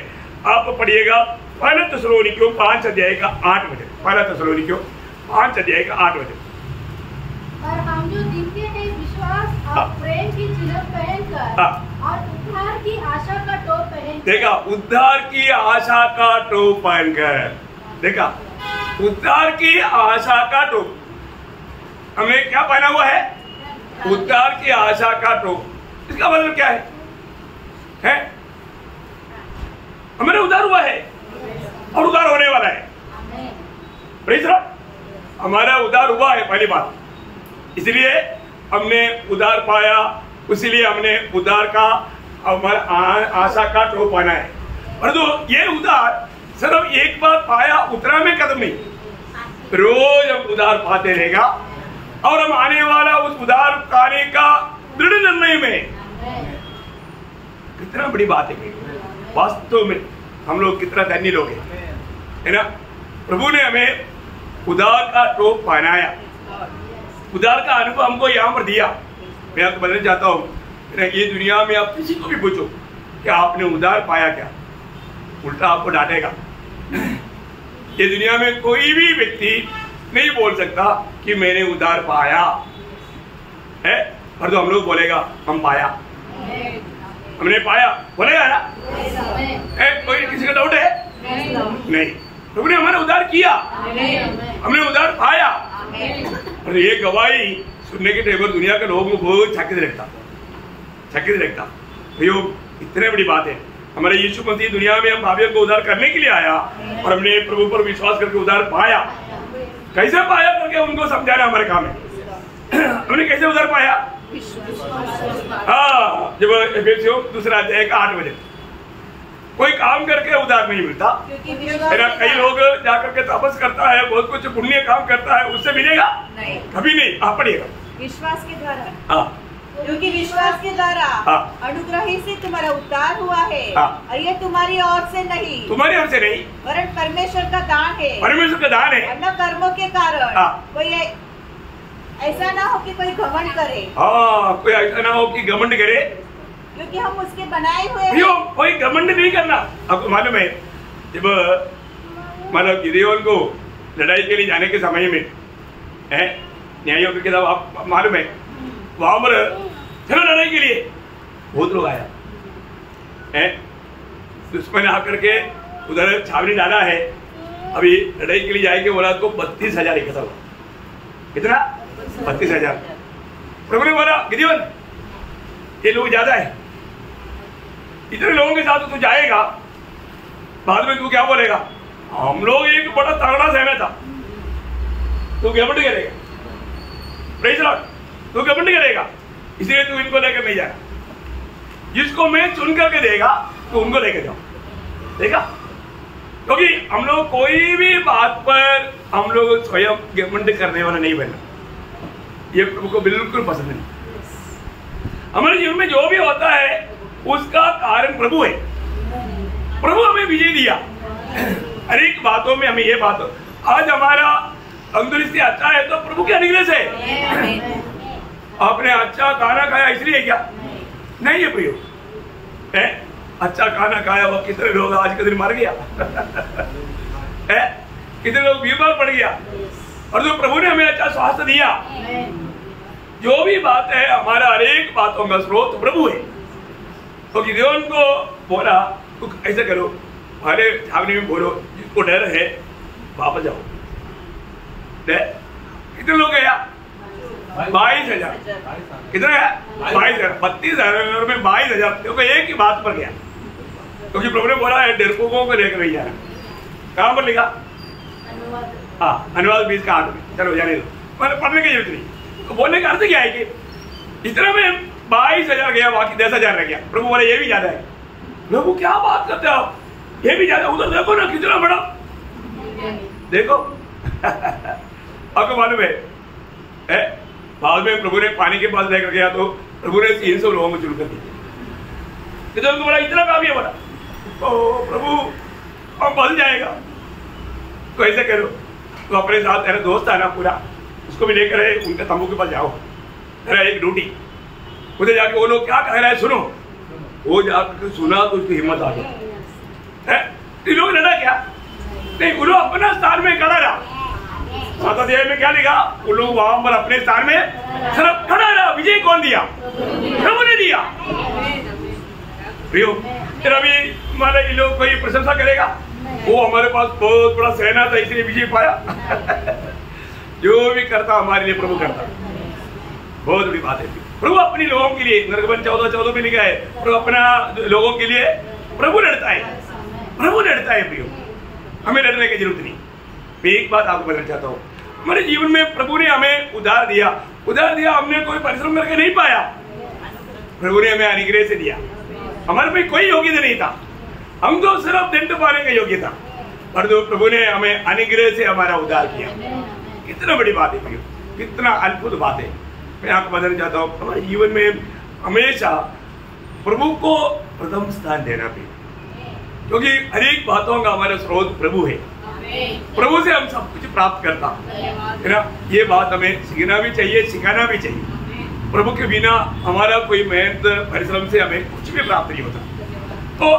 आप पढ़िएगा पहला थिस्सलुनीकियों 5 अध्याय का 8 वचन। पहला थिस्सलुनीकियों 5 अध्याय का 8 वचन। और हम जो दिखते हैं विश्वास और प्रेम की चिन्ह पहनकर और उद्धार की आशा का टोप पहनकर। देखा, उद्धार की आशा का टोप पहनकर। देखा, उद्धार की आशा का टोप हमें क्या पहना हुआ है? उद्धार की आशा का टोप। इसका मतलब क्या है? हमारा उद्धार हुआ है और उद्धार होने वाला है। Praise the Lord. हमारा उद्धार हुआ है, पहली बात, इसलिए हमने उद्धार पाया, इसलिए हमने उद्धार का हमारा आशा का टोप पहना है। और तो ये उद्धार सिर्फ एक बार पाया उतरा में कदम नहीं, रोज हम उद्धार पाते रहेगा और हम आने वाला उस उद्धार पाने का दृढ़ निर्णय में। कितना बड़ी बात है वास्तव में, हम लोग कितना धन्य लोग हैं, है ना। प्रभु ने हमें उद्धार का टोप पहनाया, उद्धार का अनुभव हमको यहाँ पर दिया। मैं आपको बताना चाहता हूँ, ये दुनिया में आप किसी को भी पूछो कि आपने उद्धार पाया क्या, उल्टा आपको डांटेगा। ये दुनिया में कोई भी व्यक्ति नहीं बोल सकता कि मैंने उद्धार पाया है, और तो हम लोग बोलेगा हम पाया, हमने पाया, बोलेगा ना। कोई किसी का डाउट है? नहीं। प्रभु ने हमारा उद्धार किया, हमने उद्धार पाया। और ये गवाही सुनने के टाइम पर दुनिया के लोगों को बहुत चकित रखता। भैया इतने बड़ी बात है, हमारे यीशु मसीह दुनिया में हम पापियों को उद्धार करने के लिए आया और हमने प्रभु पर विश्वास करके उद्धार पाया। कैसे पाया करके उनको समझाना हमारे काम है। हमने कैसे उद्धार पाया? हाँ, जब एफेसियों 2 अध्याय का 8 वचन। कोई काम करके उद्धार नहीं मिलता है ना। कई लोग जाकर के तपस करता है, बहुत कुछ पुण्य काम करता है, उससे मिलेगा नहीं, कभी नहीं। आप पढ़िएगा, विश्वास के द्वारा। हाँ, क्योंकि विश्वास के द्वारा अनुग्रह से तुम्हारा उद्धार हुआ है, और ये तुम्हारी ओर से नहीं, वरन परमेश्वर का दान है। परमेश्वर का दान है, न कर्मों के कारण। कोई ऐसा ना हो कि कोई घमंड करे। हाँ, कोई ऐसा ना हो कि घमंड करे, क्योंकि हम उसके बनाए हुए हैं। कोई घमंड नहीं करना। आपको मालूम है, जब मतलब गिदयोन को लड़ाई के लिए जाने के समय में न्यायों के खिलाफ, आप मालूम है, वहां पर चलो लड़ाई के लिए बहुत लोग आया है। दुश्मन आकर के उधर छावनी डाला है, अभी लड़ाई के लिए जाएंगे, बोला तो 32,000 इकट्ठा हुआ। कितना? 32,000। प्रभु ने बोला गिदयोन ये लोग ज्यादा है, इतने लोगों के साथ तू जाएगा, बाद में तू क्या बोलेगा, हम लोग एक बड़ा तगड़ा सेना था, तू घमंड करेगा, प्रेज़ लॉर्ड, तू घमंड करेगा, इसलिए तू इनको लेकर नहीं जाएगा। जिसको मैं चुन करके देगा तो उनको लेकर जाओ, देखा? क्योंकि हम लोग कोई भी बात पर हम लोग स्वयं घमंड करने वाला नहीं बनना, ये प्रभु को बिल्कुल पसंद नहीं। हमारे जीवन में जो भी होता है उसका कारण प्रभु है। प्रभु हमें विजय दिया अनेक बातों में। हमें ये बात, आज हमारा तंदुरुस्ती अच्छा है तो प्रभु के अनुग्रह से। आपने अच्छा खाना खाया इसलिए क्या? नहीं है प्रियो, अच्छा खाना खाया वो कितने लोग आज के दिन मर गया कितने लोग बीमार पड़ गया, और जो प्रभु ने हमें अच्छा स्वास्थ्य दिया। जो भी बात है हमारा हर एक बातों का स्रोत प्रभु है। तो गिदोन को बोला तो ऐसा करो, हमारे छावनी में बोलो जिसको डर है वापस जाओ। कितने लोग गया? 22,000। कितने है? 22,000। 32,000 में 22,000 क्योंकि एक ही बात पर गया, क्योंकि प्रभु ने बोला है डरपोकों को लेकर नहीं जाना। कहाँ पर लिखा? हाँ, अनुवाद 20 का 8 में। चलो जाने दो, मैंने पढ़ने की जरूरत नहीं। तो बोलने का अर्थ क्या है कि इतना में 22,000 गया, बाकी 10,000 रह गया। प्रभु बोले ये भी ज्यादा है। प्रभु क्या बात करते हो आप, ये भी ज्यादा? उधर देखो ना कितना बड़ा, देखो आपको मालूम है बाद में प्रभु ने पानी के पास लेकर गया तो प्रभु ने 300 लोगों को चुन कर दिया। किधर को बोला इतना काफी है? बोला तो प्रभु अब बदल जाएगा, तो ऐसे करो, तो अपने साथ तेरा दोस्त है ना पूरा, उसको भी लेकर उनके तंबू के पास जाओ, तेरा एक ड्यूटी। उधर जाके वो लोग क्या कह रहे हैं सुनो। वो जाकर सुना तो उसकी हिम्मत आ गई। लोग लड़ा क्या? नहीं, वो लोग अपना स्थान में खड़ा रहा। माता देवी में क्या लिखा? वो लोग वहां पर अपने स्थान में सिर्फ खड़ा रहा। विजय कौन दिया? प्रभु ने दिया। प्रियो, फिर अभी हमारे ये लोग कोई प्रशंसा करेगा, वो हमारे पास बहुत बड़ा सेना था इसलिए विजय पाया जो भी करता हमारे लिए प्रभु करता। बहुत बड़ी बात है। प्रभु अपनी लोगों के लिए, निर्गमन 14:14 में लिखा है, प्रभु अपना लोगों के लिए प्रभु लड़ता है। प्रभु लड़ता है प्रियो, हमें लड़ने की जरूरत नहीं। मैं एक बात आपको बताना चाहता हूँ, हमारे जीवन में प्रभु ने हमें उधार दिया। उधार दिया हमने कोई परिश्रम करके नहीं पाया, प्रभु ने हमें अनुग्रह से दिया। हमारे पे कोई योग्यता नहीं था, हम तो सिर्फ दंड पाने का योग्य था, पर जो प्रभु ने हमें अनुग्रह से हमारा उद्धार किया। कितना बड़ी बात है प्रियो, कितना अद्भुत बात है। मैं आपको बताना चाहता हूँ, हमारे जीवन में हमेशा प्रभु को प्रथम स्थान देना भी, क्योंकि हर एक बातों का हमारा स्रोत प्रभु है। प्रभु से हम सब कुछ प्राप्त करता है ना। ये बात हमें सीखना भी चाहिए, सिखाना भी चाहिए। प्रभु के बिना हमारा कोई मेहनत परिश्रम से हमें कुछ भी प्राप्त नहीं होता। तो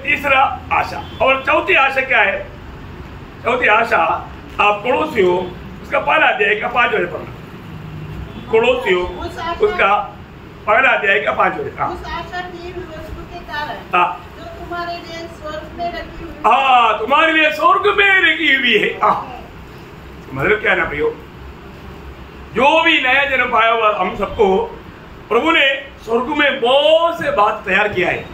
तीसरा आशा, और चौथी आशा क्या है? चौथी आशा आप कोलोसियों उसका पहला अध्याय का 5 वचन पढ़ना। कोलोसियों उसका पहला अध्याय का 5 वचन। तुम्हारे लिए स्वर्ग में रखी हुई, हाँ, तुम्हारे लिए स्वर्ग में रखी हुई है। मतलब क्या ना प्रियो, जो भी नया जन्म पाया हुआ हम सबको प्रभु ने स्वर्ग में बहुत से बात तैयार किया है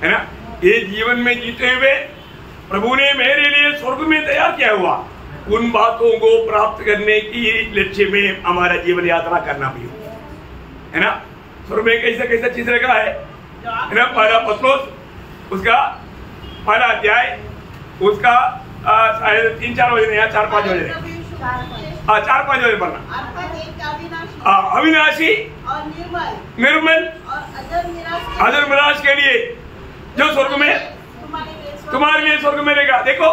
ना। ये जीवन में जीते हुए प्रभु ने मेरे लिए स्वर्ग में तैयार किया हुआ उन बातों को प्राप्त करने की लक्ष्य में हमारा जीवन यात्रा करना भी है ना। स्वर्ग में कैसा कैसा चीज रखा है ना। पहला पत्रोस उसका पहला अध्याय उसका 3-4 वजन या 4-5 वजन, 4-5 वजन पढ़ना। अविनाशी और निर्मल और अजर निराश के लिए जो स्वर्ग में तुम्हारे लिए स्वर्ग में रहेगा। देखो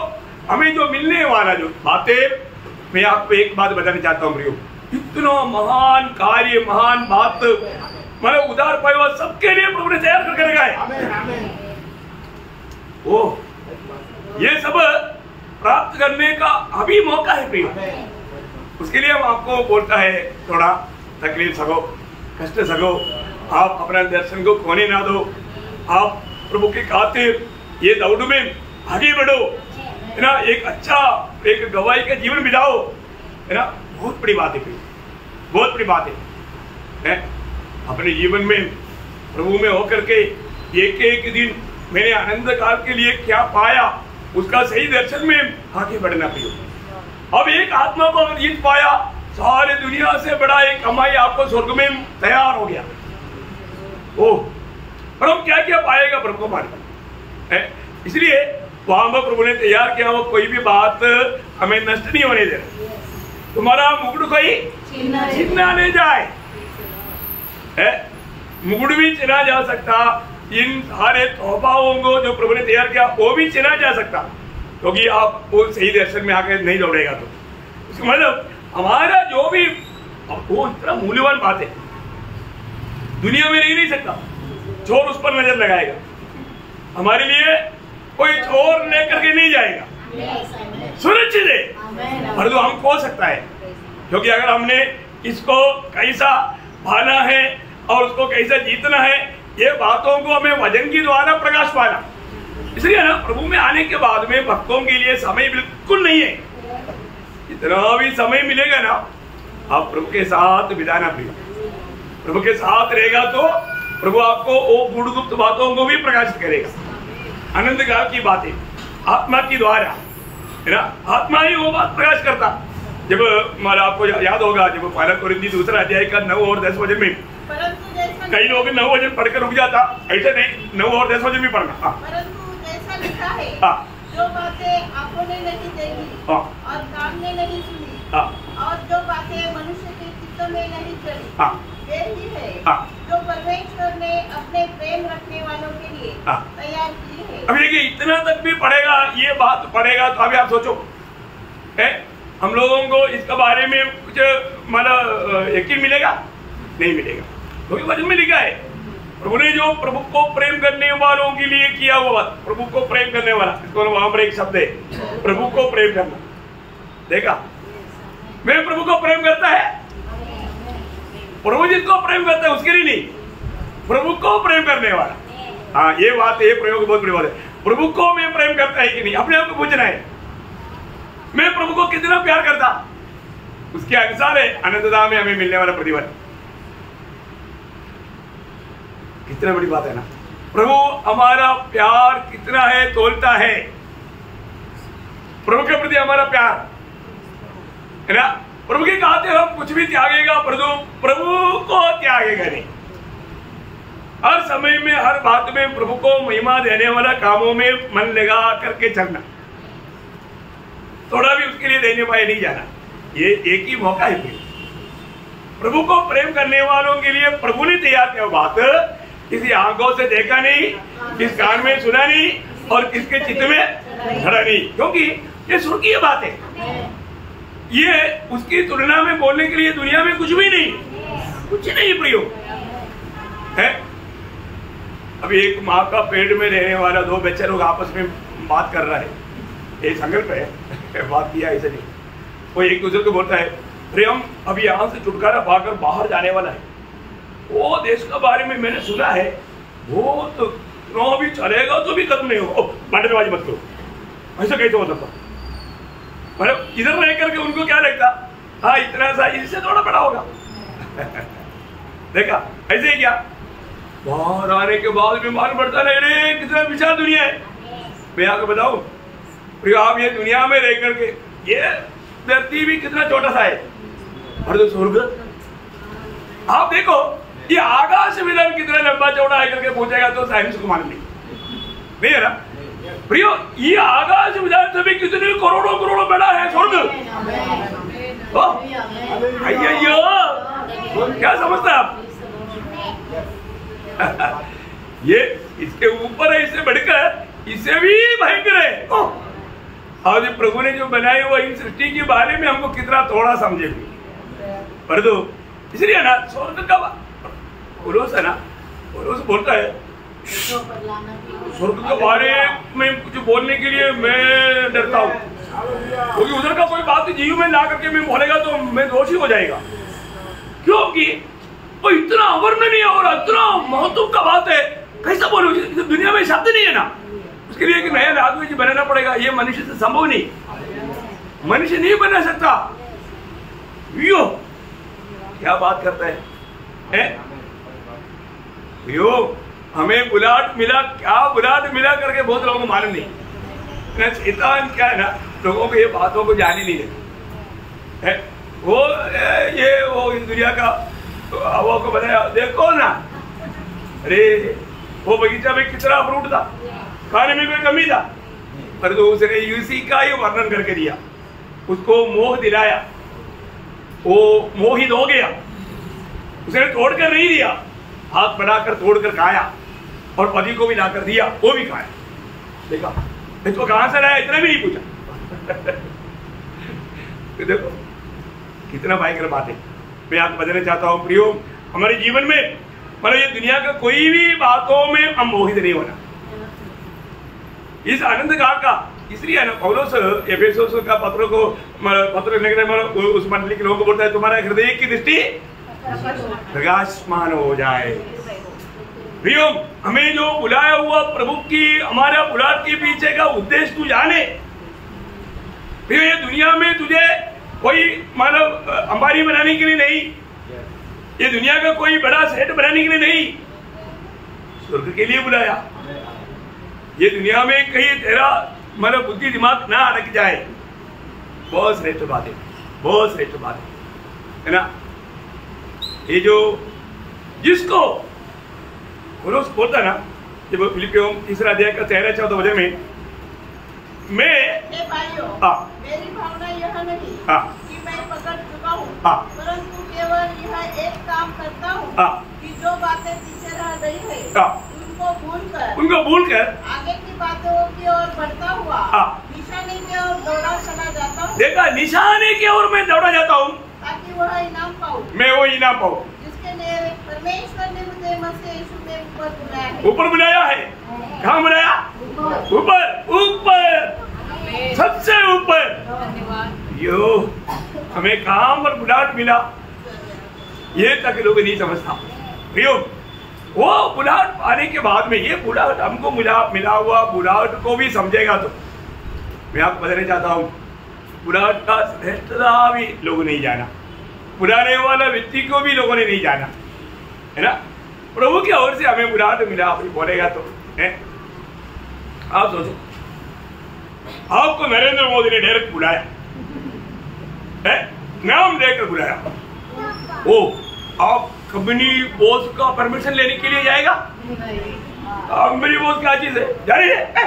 हमें जो मिलने वाला जो बातें, मैं आपको एक बात बताना चाहता हूँ प्रियो, इतना महान कार्य, महान बात मतलब उदार पाए हुआ सबके लिए प्रभु ने तैयार करके रखा है। ओ ये सब प्राप्त करने का अभी मौका है प्रियो। उसके लिए हम आपको बोलता है थोड़ा तकलीफ सको, कष्ट सको, आप अपना दर्शन को खोने ना दो, आप प्रभु के खातिर ये दौड़ में आगे बढ़ो है ना। एक अच्छा एक गवाही का जीवन बिताओ है ना। बहुत बड़ी बात है, बहुत बड़ी बात है। अपने जीवन में प्रभु में होकर के एक एक दिन मैंने आनंद काल के लिए क्या पाया, उसका सही दर्शन में आगे बढ़ना प्रियो। अब एक आत्मा को जीत पाया, सारी दुनिया से बड़ा एक कमाई आपको स्वर्ग में तैयार हो गया। ओह, पर हम क्या क्या पाएगा प्रभु को माने, इसलिए वहां पर प्रभु ने तैयार किया, वो कोई भी बात हमें नष्ट नहीं होने देना। तुम्हारा मुकुट कोई छीना नहीं जाए, मुकुट भी छिना जा सकता, इन सारे तोहफाओं को जो प्रभु ने तैयार किया वो भी छिना जा सकता, क्योंकि आप वो सही दर्शन में आकर नहीं दौड़ेगा तो इसका मतलब हमारा जो भी वो इतना मूल्यवान बात है, दुनिया में नहीं सकता। चोर उस पर नजर लगाएगा, हमारे लिए कोई चोर लेकर के नहीं जाएगा, सुरक्षित है, परंतु हम खो सकता है, क्योंकि अगर हमने इसको कैसा पाना है और उसको कैसा जीतना है, ये बातों को हमें वजन की द्वारा प्रकाश पाना। इसलिए ना प्रभु में आने के बाद में भक्तों के लिए समय बिल्कुल नहीं है, इतना भी समय मिलेगा ना आप प्रभु के साथ बिताना प्रिय, प्रभु के साथ रहेगा तो प्रभु आपको वो गुप्त बातों को भी प्रकाशित करेगा, आनंद काल की बातें आत्मा की द्वारा, है ना, आत्मा ही वो बात प्रकाश करता। जब हमारा आपको याद होगा, जब पहला कोरिन्थी 2 अध्याय का 9 और 10 वचन में कई लोग 9 वचन पढ़कर रुक जाता, ऐसे नहीं 9 और 10 वचन भी पढ़ना। परंतु जैसा लिखा है, जो बातें आंखों ने नहीं देखी और कान ने नहीं सुनी और जो बातें मनुष्य के चित्त में नहीं चली, वे ही है जो परमेश्वर ने अपने प्रेम रखने वालों के लिए तैयार की है। अब देखिए इतना तक भी पढ़ेगा, ये बात पढ़ेगा तो अभी आप सोचो हम लोगों को इसके बारे में कुछ मतलब यकीन मिलेगा? नहीं मिलेगा, क्योंकि वचन में लिखा है प्रभु ने जो प्रभु को प्रेम करने वालों के लिए किया हुआ बात, प्रभु को प्रेम करने वाला, इसको वहां पर एक शब्द है प्रभु को प्रेम करना। देखा, मैं प्रभु को प्रेम करता है, प्रभु जिसको प्रेम करता है उसके लिए नहीं, प्रभु को प्रेम करने वाला। हाँ, ये बात है, प्रयोग बहुत बड़ी बात है। प्रभु को मैं प्रेम करता है कि नहीं, अपने आप को पूछना है, मैं प्रभु को कितना प्यार करता, उसके अनुसार है अनंतता में हमें मिलने वाला प्रतिफल। कितना बड़ी बात है ना, प्रभु हमारा प्यार कितना है तोलता है, प्रभु के प्रति हमारा प्यार है ना। प्रभु के कहते हम कुछ भी त्यागेगा, प्रभु को त्यागेगा नहीं। हर समय में हर बात में प्रभु को महिमा देने वाला कामों में मन लगा करके चलना, थोड़ा भी उसके लिए देने पाए नहीं जाना, ये एक ही मौका है। प्रभु को प्रेम करने वालों के लिए प्रभु ने तैयार किया बात, किसी आंखों से देखा नहीं, किस कान में सुना नहीं और किसके चित्त में धरा नहीं, क्योंकि ये स्वर्गीय बात है। ये उसकी तुलना में बोलने के लिए दुनिया में कुछ भी नहीं, कुछ नहीं प्रियो है। अभी एक माँ का पेट में रहने वाला 2 बच्चे लोग आपस में बात कर रहा है, ये संकल्प है, बात किया ऐसे नहीं, वो एक दूसरे को बोलता है अरे हम अभी यहाँ से छुटकारा पाकर बाहर जाने वाला है, वो देश के बारे में मैंने सुना है, वो तो भी चलेगा तो भी खत्म नहीं हो, बंटनबाजी मत करो, ऐसा कैसे हो सकता। मतलब इधर रह करके उनको क्या लगता, हाँ इतना सा इससे थोड़ा बड़ा होगा देखा ऐसे ही क्या, बाहर आने के बाद भी मालूम पड़ता नहीं रे कितना विशाल दुनिया है। मैं आपको बताऊं प्रियो, आप ये दुनिया में रह करके ये धरती भी कितना छोटा सा है, और जो स्वर्ग आप देखो, ये आकाश विधान कितना लंबा चौड़ा है करके पूछेगा तो साइंस को मालूम नहीं है ना प्रियो। ये आकाश विधान से भी कितने करोड़ों करोड़ों बड़ा है स्वर्ग। अय्यो क्या समझते हैं आप ये इसके ऊपर है, इससे बढ़कर इससे भी भयंकर है। और प्रभु ने जो बनाए हुआ इन सृष्टि के बारे में हमको कितना थोड़ा समझे, परंतु इसलिए ना स्वर्ग का पुरुष है ना, पुरुष बोलता है स्वर्ग के बारे में कुछ बोलने के लिए मैं डरता हूँ, क्योंकि उधर का कोई बात जीव में ला करके मैं बोलेगा तो मैं दोषी हो जाएगा, क्योंकि वो इतना अवर्णनीय और इतना महत्व का बात है, कैसा बोलूं, दुनिया में शब्द नहीं है ना, उसके लिए एक नया लैंग्वेज बनाना पड़ेगा, ये मनुष्य से संभव नहीं, मनुष्य नहीं बना सकता। यो क्या बात करता है? यो हमें बुलाहट मिला, क्या बुलाहट मिला करके बहुत लोगों को मालूम नहीं ना। शैतान क्या है ना, लोगों को ये बातों को जान ही नहीं देते है। वो इस दुनिया का हवा को बताया, देखो ना, अरे वो बगीचा में कितना फ्रूट था, खाने में कोई कमी था, पर तो उसने उसी का ही वर्णन करके दिया, उसको मोह दिलाया, वो मोहित हो गया, उसने तोड़कर नहीं दिया, हाथ बढ़ाकर तोड़कर खाया और पति को भी लाकर दिया, वो भी खाया। देखा इसको कहां से लाया, इतना भी नहीं पूछा। तो देखो कितना भयंकर बात है। मैं आपको बताना चाहता हूँ प्रियो, हमारे जीवन में मतलब ये दुनिया का कोई भी बातों में हम मोहित नहीं होना, इस आनंद काल का। इसलिए है ना पौलुस एफेसुस का पत्र लिखने उस मंडली के लोगों को बोलता है, तुम्हारा हृदय की दृष्टि प्रकाशमान हो जाए। प्रियो, हमें जो बुलाया हुआ प्रभु की हमारा बुलाहट के पीछे का उद्देश्य तू जाने। प्रियो, ये दुनिया में तुझे कोई मानव अंबानी बनाने के लिए नहीं, ये दुनिया का कोई बड़ा सेठ बनाने के लिए नहीं, स्वर्ग के लिए बुलाया। ये दुनिया में कहीं तेरा मतलब बुद्धि दिमाग ना अटक जाए। बहुत श्रेष्ठ बात है, बहुत श्रेष्ठ बात है ना। ये जो जिसको बोलता ना, जब फिलिपियों 3 अध्याय का 13-14 वजह में मैं मेरी भावना यह नहीं कि मैं पकड़ चुका हूँ, परंतु केवल यह एक काम करता हूँ कि जो बातें पीछे रह गई है उनको भूलकर आगे की बातों की ओर बढ़ता हुआ निशाने की ओर दौड़ा चला जाता हूँ। देखा, निशाने की ओर मैं दौड़ा जाता हूँ ताकि वह इनाम पाऊँ, मैं वो इनाम पाऊँ जिसके लिए परमेश्वर ने मुझे मसीह यीशु में ऊपर बुलाया है। ऊपर बुलाया है, कहाँ बुलाया? ऊपर, ऊपर, सबसे ऊपर। यो हमें कहाँ पर बुलाहट मिला, ये तक लोग नहीं समझता। प्रियो, वो बुलाहट पाने के बाद में ये बुलाहट हमको मिला हुआ बुलाहट को भी समझेगा तो मैं आपको बताना चाहता हूँ, बुलाहट का श्रेष्ठता भी लोग नहीं जाना, बुलाने वाला व्यक्ति को भी लोगों ने नहीं जाना, है ना। प्रभु की ओर से हमें बुलाहट मिला, आप बोलेगा तो है। आप सोचो, आपको नरेंद्र मोदी ने डायरेक्ट बुलाया है, नाम देकर बुलाया, ओ आप कंपनी बॉस का परमिशन लेने के लिए जाएगा? कंपनी बॉस क्या चीज है, जाने दे।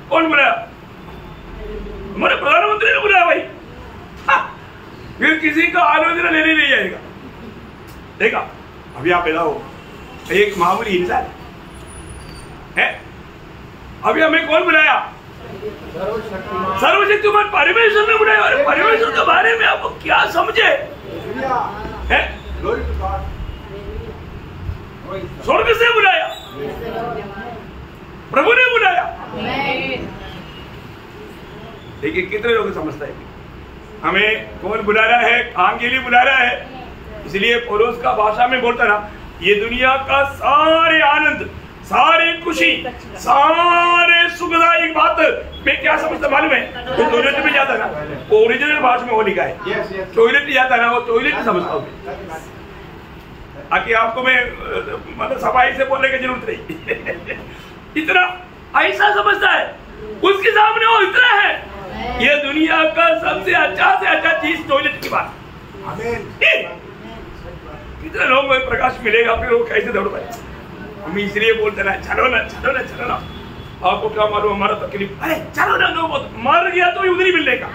कौन बुलाया? हमारे प्रधानमंत्री ने बुलाया भाई। फिर किसी का आलोचना लेने नहीं जाएगा। देखा, अभी आप पैदा हो एक मामूली इंसान है, अभी हमें कौन बुलाया? सर्वशक्तिमान परमेश्वर ने बुलाया। अरे परमेश्वर के बारे में आप क्या समझे है? स्वर्ग से बुलाया, प्रभु ने बुलाया। देखिए कितने लोग समझते हैं हमें कौन बुला रहा है, काम के लिए बुला रहा है। इसलिए पौलुस का भाषा में बोलता ना, ये दुनिया का सारे आनंद, सारे खुशी, सारे सुखदायक बात मैं क्या समझता मालूम है? तो टॉयलेट में जाता ना, ओरिजिनल भाषा में वो लिखा है, टॉयलेट में जाता ना, वो टॉयलेट समझता हूँ। आगे आपको मैं मतलब सफाई से बोलने की जरूरत नहीं। इतना ऐसा समझता है, उसके सामने वो इतना है, ये दुनिया का सबसे अच्छा से अच्छा चीज टॉयलेट की बात। कितने लोगों को प्रकाश मिलेगा, फिर वो कैसे दौड़ पाए? हम इसलिए बोलते ना, चलो ना, चलो ना, चलो ना। आपको क्या मालूम हमारा तकलीफ, अरे चलो ना, नो मर गया तो उधर ही मिलेगा।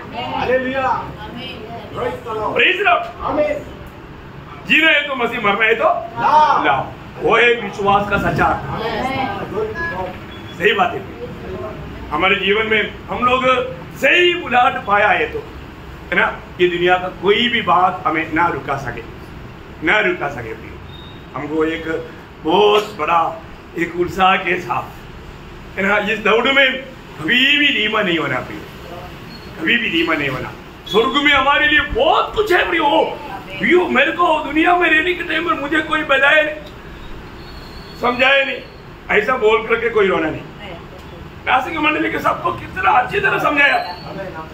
जीना है तो मसीह, मरना है तो लाओ। वो है विश्वास का सच्चा। सही बात है, हमारे जीवन में हम लोग सही बुलाहट पाया है तो है ना, ये दुनिया का कोई भी बात हमें ना रुका सके, ना रुका सके। हमको एक बहुत बड़ा एक उत्साह के साथ है ना, इस दौड़ में कभी भी धीमा नहीं होना प्रिय, कभी भी धीमा नहीं होना। स्वर्ग में हमारे लिए बहुत कुछ है प्रियो। मेरे को दुनिया में रहने के टाइम पर मुझे कोई बताया नहीं, समझाया नहीं, ऐसा बोल करके कोई रोना नहीं। नासिक मंडली के सबको कितना अच्छी तरह समझाया,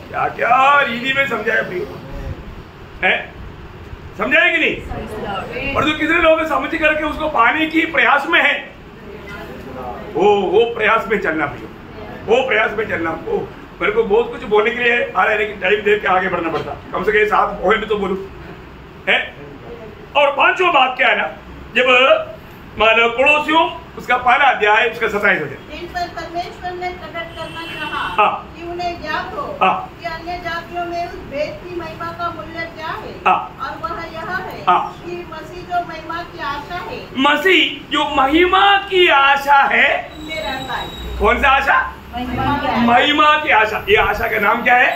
क्या क्या रीति में समझाया प्रियो है। समझा है कि नहीं? और जो कितने लोग समझ करके उसको पाने की प्रयास में है, वो प्रयास में चलना भैया, वो प्रयास में चलना। वो मेरे को बहुत कुछ बोलने के लिए आ रहा है, लेकिन टाइम देख के आगे बढ़ना पड़ता, कम से कम 7 पॉइंट तो बोलूं है। और 5वां बात क्या है ना, जब मानो पड़ोसियों उसका पहला अध्याय उसका 27 हो जाए। इन पर परमेश्वर ने प्रकट करना चाहा कि उन्हें ज्ञात हो कि अन्य जातियों में उस भेद की महिमा का मूल्य क्या है, और वह यह है कि मसीह जो महिमा की आशा है, मसीह जो महिमा की आशा है, उनमें रहता है। कौन सा आशा? महिमा की आशा। ये आशा का नाम क्या है?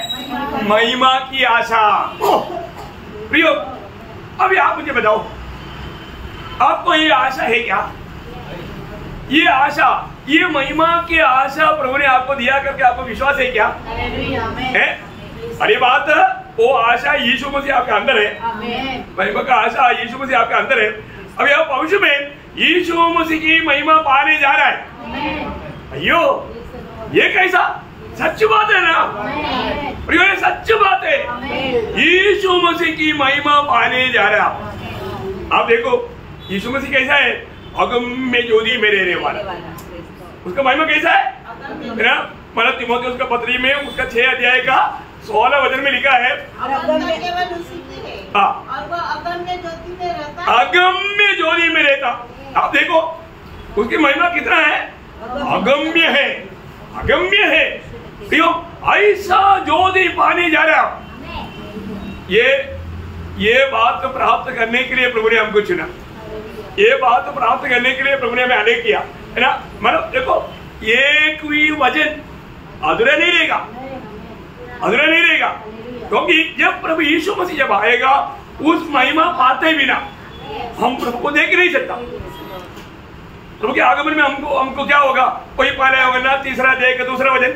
महिमा की आशा। प्रियो, अभी आप मुझे बताओ, आपको ये आशा है क्या? ये आशा, ये महिमा की आशा प्रभु ने आपको दिया करके आपको विश्वास है क्या? है? अरे बात, वो आशा यीशु मसीह आपके अंदर है, महिमा का आशा यीशु मसीह आपके अंदर है। अभी आप भविष्य में यीशु मसीह की महिमा पाने जा रहा है। अयो, ये कैसा सच बात है ना प्रियो, ये सच बात है। यीशु मसीह की महिमा पाने जा रहा है। आप देखो यीशु मसीह कैसा है? अगम्य ज्योति में रहने वाला। उसका महिमा कैसा है ना? मतलब तीमुथियुस का पत्री में उसका 6 अध्याय का 16 वचन में लिखा है, केवल उसी की है, और वह अगम्य ज्योति में रहता है। अगम्य ज्योति में रहता। आप देखो उसकी महिमा कितना है? अगम्य है, अगम्य है। क्यों? ऐसा ज्योति पाने जा रहा। ये बात प्राप्त करने के लिए प्रभु ने हमको चुना, ये बात प्राप्त करने के लिए प्रभु ने हमें अनेक किया, है ना? मतलब देखो, एक भी वचन अधूरा नहीं रहेगा, अधूरा नहीं रहेगा, क्योंकि जब प्रभु यीशु मसीह जब आएगा, उस महिमा पाते बिना हम प्रभु को देख नहीं सकता। प्रभु के आगमन में हमको क्या होगा? कोई पहले होगा ना, तीसरा देख, दूसरा वचन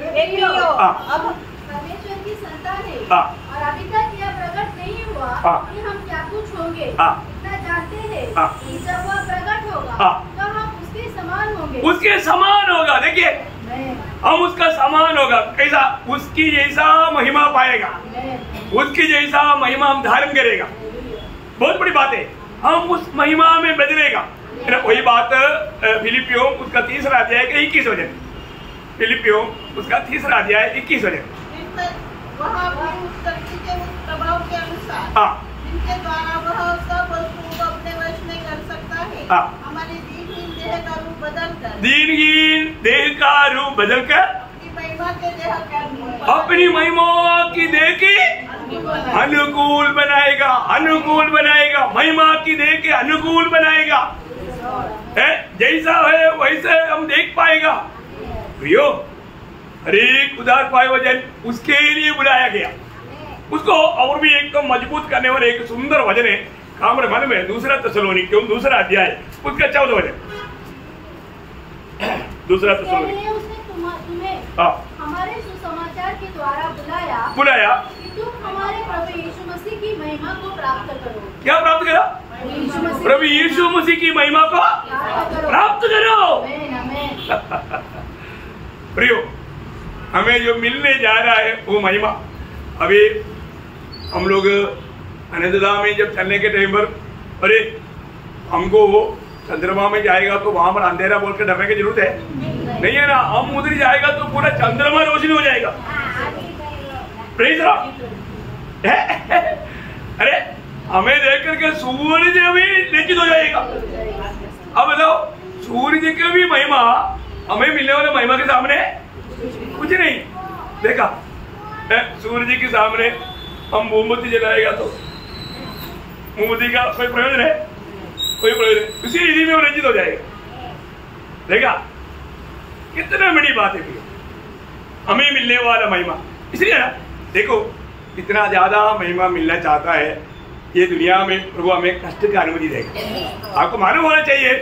परमेश्वर की संतान है, और अभी तक यह प्रकट नहीं हुआ कि हम क्या कुछ होंगे। इतना जानते हैं कि जब वह प्रकट होगा तो हम उसके समान होंगे। उसके समान होगा। देखिए, हम उसका समान होगा। कैसा? उसकी जैसा महिमा पाएगा, उसकी जैसा महिमा हम धारण करेगा। बहुत बड़ी बात है, हम उस महिमा में बदलेगा। वही बात फिलिपियों उसका 3रा अध्याय का 21 वचन, फिलिपियों उसका 3रा अध्याय 21 वचन। वहाँ भी उस शक्ति के उस प्रभाव के अनुसार जिनके द्वारा वह सब वस्तुओं को अपने वश में कर सकता है, हमारे दीनहीन देह का रूप बदलकर, दीनहीन देह का रूप बदलकर अपनी महिमा के देह का, अपनी महिमा की देह के अनुकूल बनाएगा, अनुकूल बनाएगा, महिमा की देह के अनुकूल बनाएगा। जैसा है वैसे हम देख पाएगा। प्रियो, हरेक उदार पाए वचन उसके लिए बुलाया गया। उसको और भी एकदम मजबूत करने वाले एक सुंदर वचन है कामर मन में, 2 थिस्सलुनीकियों 2रा अध्याय उसका 14 वचन। 2 थिस्सलुनीकियों हमारे सुसमाचार के द्वारा बुलाया कि तुम हमारे प्रभु यीशु मसीह की महिमा को प्राप्त करो। क्या प्राप्त करो? प्रभु यीशु मसीह की महिमा को प्राप्त करो। प्रियो, हमें जो मिलने जा रहा है वो महिमा, अभी हम लोग अनंतदा में जब चलने के टाइम पर, अरे हमको वो चंद्रमा में जाएगा तो वहां पर अंधेरा बोल के डरने की जरूरत है नहीं है ना। हम उधर जाएगा तो पूरा चंद्रमा रोशनी हो जाएगा। Praise Lord. अरे हमें देख करके सूर्य भी लेकिन हो जाएगा। अब बताओ, सूर्य की भी महिमा हमें मिलने वाले महिमा के सामने कुछ नहीं। देखा, सूर्य के सामने हम मोमबत्ती जलाएगा तो मोमबत्ती का कोई प्रयोजन है? कोई प्रयोजन। उसी रीति में वो रंजित हो जाएगा। देखा, कितना बड़ी बात है हमें मिलने वाला महिमा। इसलिए ना देखो, इतना ज्यादा महिमा मिलना चाहता है ये दुनिया में, प्रभु हमें कष्ट की अनुमति देगा। आपको मालूम होना चाहिए,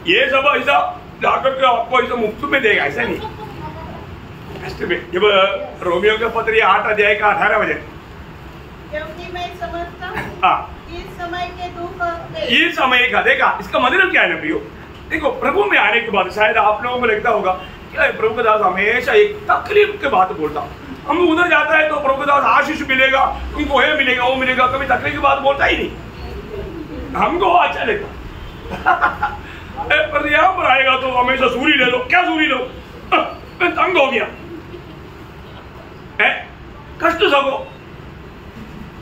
ये सब ऐसा जाकर के आपको ऐसा मुफ्त में देगा, ऐसा नहीं, कष्ट में। जब रोमियो का पत्र 8 अध्याय का 18 वचन, क्योंकि मैं समझता हूं इस समय के दुख में, ये समय का, देखा इसका मतलब क्या है ना प्रियो? देखो, प्रभु में आने के बाद शायद आप लोगों को लगता होगा कि प्रभु का दास हमेशा एक तकलीफ की बात बोलता। हम उधर जाता है तो प्रभु का दास आशीष मिलेगा, उनको ये मिलेगा, वो मिलेगा, कभी तकलीफ की बात बोलता ही नहीं। हमको अच्छा लगता पर यहाँ पर आएगा तो हमेशा सूरी ले लो, क्या सूरी लो, मैं तंग हो गया। कष्ट सको,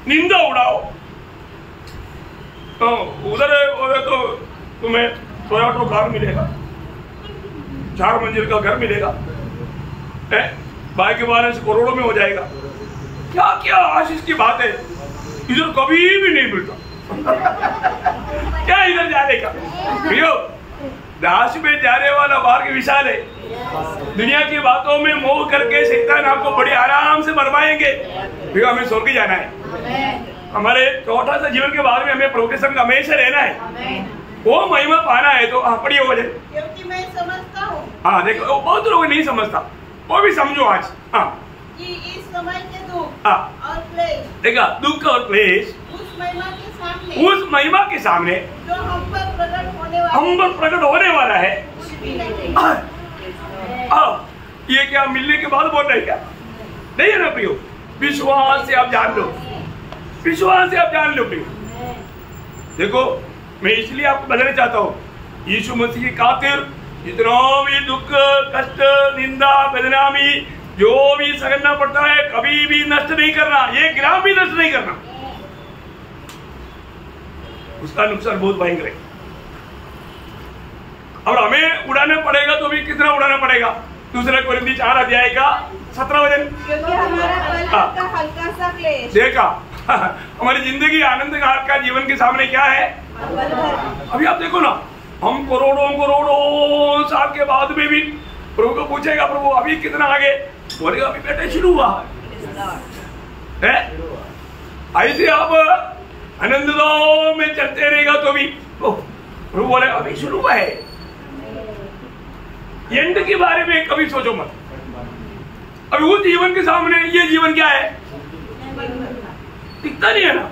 निंदा उड़ाओ, तो उधर तो तुम्हें टोयोटा कार मिलेगा, 4 मंजिल का घर मिलेगा, बाइक के बारे से करोड़ों में हो जाएगा। क्या क्या आशीष की बात है, इधर कभी भी नहीं मिलता। क्या इधर जाने का भैया, दास में जाने वाला मार्ग विशाल है। दुनिया की बातों में मोह करके शैतान आपको बड़े आराम से मरवाएंगे। भैया हमें स्वर्ग जाना है, हमारे छोटा सा जीवन के बाद में हमें प्रभु के संग हमेशा रहना है, वो महिमा पाना है। तो पढ़िए वजह, क्योंकि मैं समझता हूँ। हाँ देखो, बहुत लोग नहीं समझता, वो भी समझो आज। हाँ कि इस समय के दुख और क्लेश, देखा दुख और क्लेश उस महिमा के सामने जो हम पर प्रकट होने वाला है कुछ भी नहीं। ये क्या मिलने के बाद बोल रहे क्या? नहीं है ना प्रियो, विश्वास से आप जान लो, विश्वास से आप जान लो प्रियो। देखो मैं इसलिए आपको बताना चाहता हूँ, यीशु मसीह की खातिर जितना भी दुख, कष्ट, निंदा, बदनामी जो भी सहना पड़ता है, कभी भी नष्ट नहीं करना, 1 ग्राम भी नष्ट नहीं करना। उसका नुकसान बहुत भयंकर है। और हमें उड़ाना पड़ेगा तो भी कितना उड़ाना पड़ेगा? 2 कोरिन्थी 4 अध्याय का 17 वचन, क्योंकि हमारा हल्का सा क्लेश, देखा हमारी जिंदगी आनंद का जीवन के सामने क्या है? अभी आप देखो ना, हम करोड़ों साल के बाद में भी प्रभु को पूछेगा, प्रभु अभी कितना आगे? बोलेगा अभी बेटा शुरू हुआ है। ऐसे आप आनंद में चलते रहेगा तो भी प्रभु बोले अभी शुरू हुआ है। एंड के बारे में कभी सोचो मत। अभी उस जीवन के सामने ये जीवन क्या है? दिखता नहीं है ना,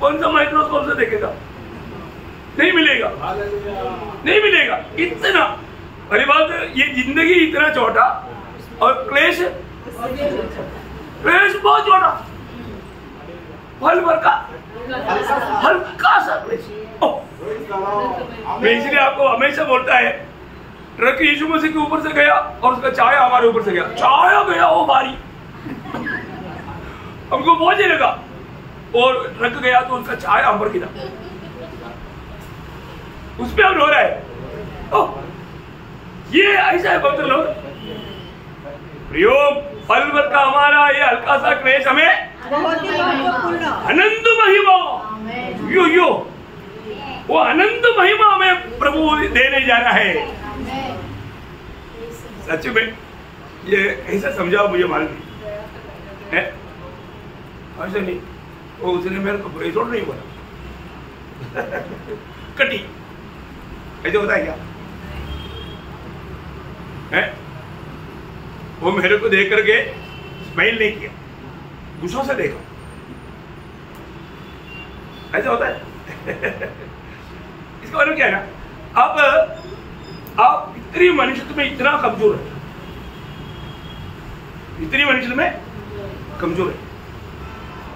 कौन सा माइक्रोस्कोप से देखेगा? नहीं मिलेगा, नहीं मिलेगा। इतना अरे बात, ये जिंदगी इतना छोटा और क्लेश बहुत छोटा, फल भर का हल्का सा क्लेश। मैं इसलिए आपको हमेशा बोलता है, ट्रक यीशु मसीह के ऊपर से गया और उसका छाया हमारे ऊपर से गया, छाया गया वो भारी, हमको बोझ लगा, और ट्रक गया तो उसका छाया हम पर गिरा, उसपे हम रो रहा है। ये ऐसा है पवित्र लोग प्रियो, फल भर का हमारा ये हल्का सा क्लेश हमें अनंत महिमा, यो वो अनंत महिमा हमें प्रभु देने जा रहा है। सच में ये ऐसा समझाओ, मुझे मालूम नहीं है, ऐसा नहीं। वो उसने मेरे को बुरे जोड़ नहीं बोला कटी, ऐसे होता है क्या है? वो मेरे को देख करके स्माइल नहीं किया, गुस्सों से देखा, ऐसा होता है। इसका मतलब क्या है ना, अब आप पितरी मनुष्य में इतना कमजोर है, पितरी मनुष्य में कमजोर है।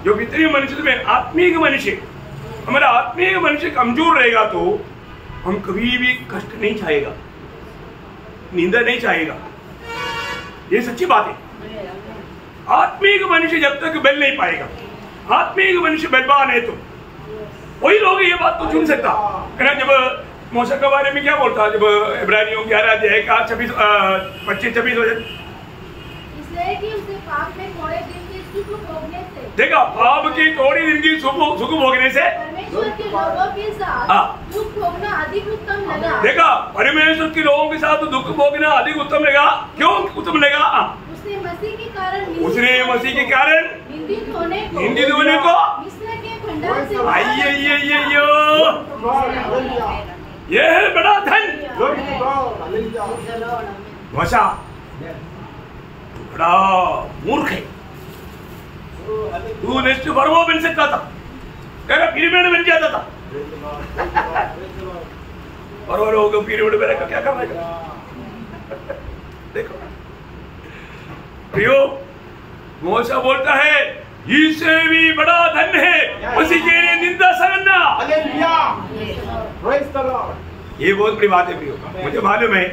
जो पितरी मनुष्य में आत्मिक मनुष्य, हमारा आत्मिक मनुष्य कमजोर रहेगा तो हम कभी भी कष्ट नहीं चाहेगा, निंदा नहीं चाहेगा। ये सच्ची बात है। आत्मिक मनुष्य जब तक बल नहीं पाएगा, आत्मिक मनुष्य बलवान है तो वही लोग ये बात तो सुन सकता है ना। जब मूसा के बारे में क्या बोलता, जब इब्रानियों 11 अध्याय का 25-26 वचन, इसलिए कि उसे पाप में थोड़े दिन की सुख भोगने से, देखा, पाप की थोड़ी दिन की सुख भोगने से परमेश्वर के लोगों के साथ दुख भोगना अधिक उत्तम लगा। देखा, परमेश्वर के लोगों के साथ दुख भोगना अधिक उत्तम लगा। क्यों उत्तम लगा? उसने मसीह के कारण निंदित होने को मिस्र के भंडार से ये है बड़ा धन। मूसा बड़ा मूर्ख है, तू नेक्स्ट फरवो बन सकता था, तेरा पिरामिड बन जाता था। फरवो लोगों पिरामिड में रखा क्या करना है? देखो प्रियो, मूसा बोलता है इससे भी बड़ा धन है उसी के लिए निंदा सहना। ये बहुत बड़ी बात है प्रियो। मुझे मालूम है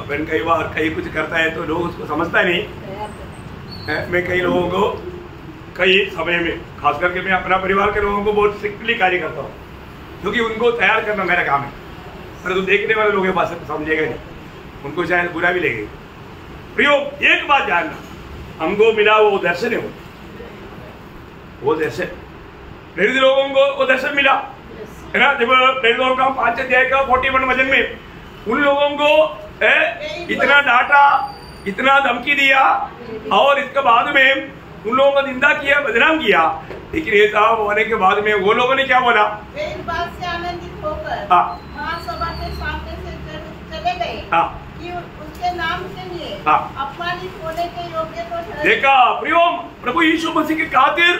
अपन कई बार कहीं कुछ करता है तो लोग उसको समझता नहीं है। मैं कई लोगों को कई समय में खास करके मैं अपना परिवार के लोगों को बहुत स्ट्रिक्टली कार्य करता हूँ, क्योंकि उनको तैयार करना मेरा काम है। पर तो देखने वाले लोगों के पास समझेगा नहीं, उनको शायद बुरा भी लगेगा। प्रियो एक बात जानना, हमको मिला वो दर्शन है, वो दर्शन मेरे लोगों को वो दर्शन मिला है ना। जब मेरे लोगों का 5 अध्याय का 41 वचन में उन लोगों को इतना डांटा, इतना धमकी दिया और इसके बाद में उन लोगों को निंदा किया, बदनाम किया, लेकिन ये साहब होने के बाद में वो लोगों ने क्या बोला? वे इस बात से आनंदित होकर महासभा के सामने से चले गए कि उसके नाम के लिए अपमानित होने के योग्य तो ठहरे। देखा प्रियो, प्रभु यीशु मसीह के खातिर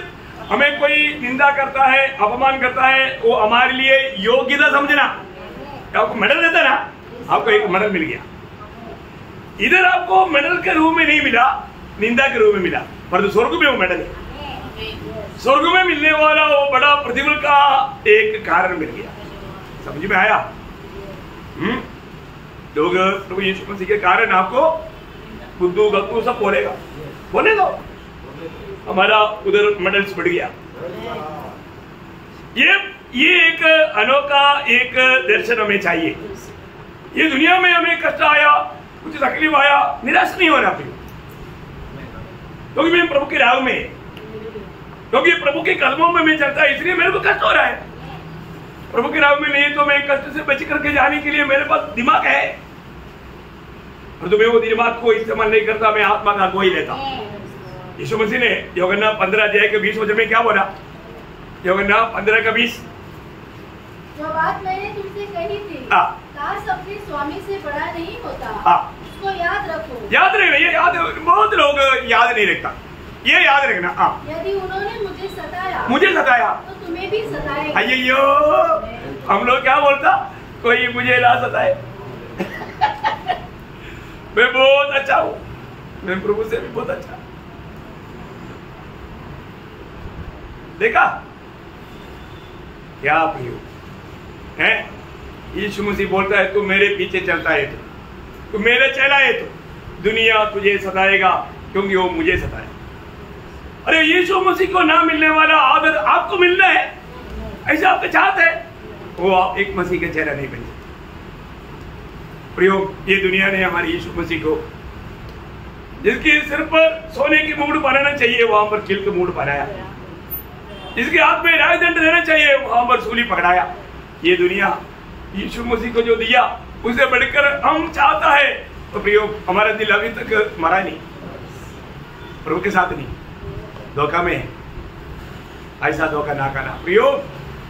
हमें कोई निंदा करता है, अपमान करता है, वो हमारे लिए योग्यता समझना। आपको मेडल देता ना, आपको एक मेडल मिल गया। इधर आपको मेडल के रूप में नहीं मिला, निंदा के रूप में मिला, पर तो स्वर्ग में वो मेडल है। स्वर्ग में मिलने वाला वो बड़ा प्रतिफल का एक कारण मिल गया। समझ में आया? लोग प्रभु यीशु मसीह के कारण आपको बुद्धू गद्दू सब बोलेगा, बोले दो, हमारा उधर मेडल्स बढ़ गया। ये एक अनोखा एक दर्शन हमें चाहिए। ये दुनिया में हमें कष्ट आया, कुछ तकलीफ आया, निराश नहीं होना फिर, क्योंकि मैं प्रभु के राह में, क्योंकि प्रभु के कदमों में मैं चलता है, इसलिए मेरे को कष्ट हो रहा है। प्रभु के राह में नहीं तो मैं कष्ट से बच करके जाने के लिए मेरे पास दिमाग है, और तो मैं वो दिमाग को इस्तेमाल नहीं करता, मैं आत्मा का कोई लेता। यीशु मसीह ने यूहन्ना 15 अध्याय के 20 वचन में क्या बोला? यूहन्ना 15 का 20, जो बात मैंने तुमसे कही थी, दास अपने स्वामी से बड़ा नहीं होता, उसको याद रखो। याद रखना, ये याद, बहुत लोग याद नहीं रखता, ये याद रखना। यदि उन्होंने मुझे सताया तो तुम्हें भी सताएगा। अय्यो, हम लोग क्या बोलता, कोई मुझे ना सताए। मैं बहुत अच्छा हूँ, मैं प्रभु से भी बहुत अच्छा। देखा क्या प्रियो है? यीशु मसीह बोलता है तू मेरे पीछे चलता है, तू मेरे चला है, तो दुनिया तुझे सताएगा क्योंकि वो मुझे सताए। अरे यीशु मसीह को ना मिलने वाला आदर आपको मिलना है, ऐसा आपके चाहते है, वो आप एक मसीह का चेहरा नहीं बन सकते। प्रियो, ये दुनिया ने हमारे यीशु मसीह को जिसके सिर पर सोने की मुकुट बनाना चाहिए वहां पर खिल के मुकुट बनाया, जिसके हाथ में राजदंड देना चाहिए वहां पर सूली पकड़ाया। ये दुनिया यीशु मसीह को जो दिया उसे बढ़कर हम चाहता है, तो प्रियो हमारा दिल अभी तक मरा नहीं, प्रभु के साथ नहीं, धोखा में है। ऐसा धोखा ना करना प्रियो।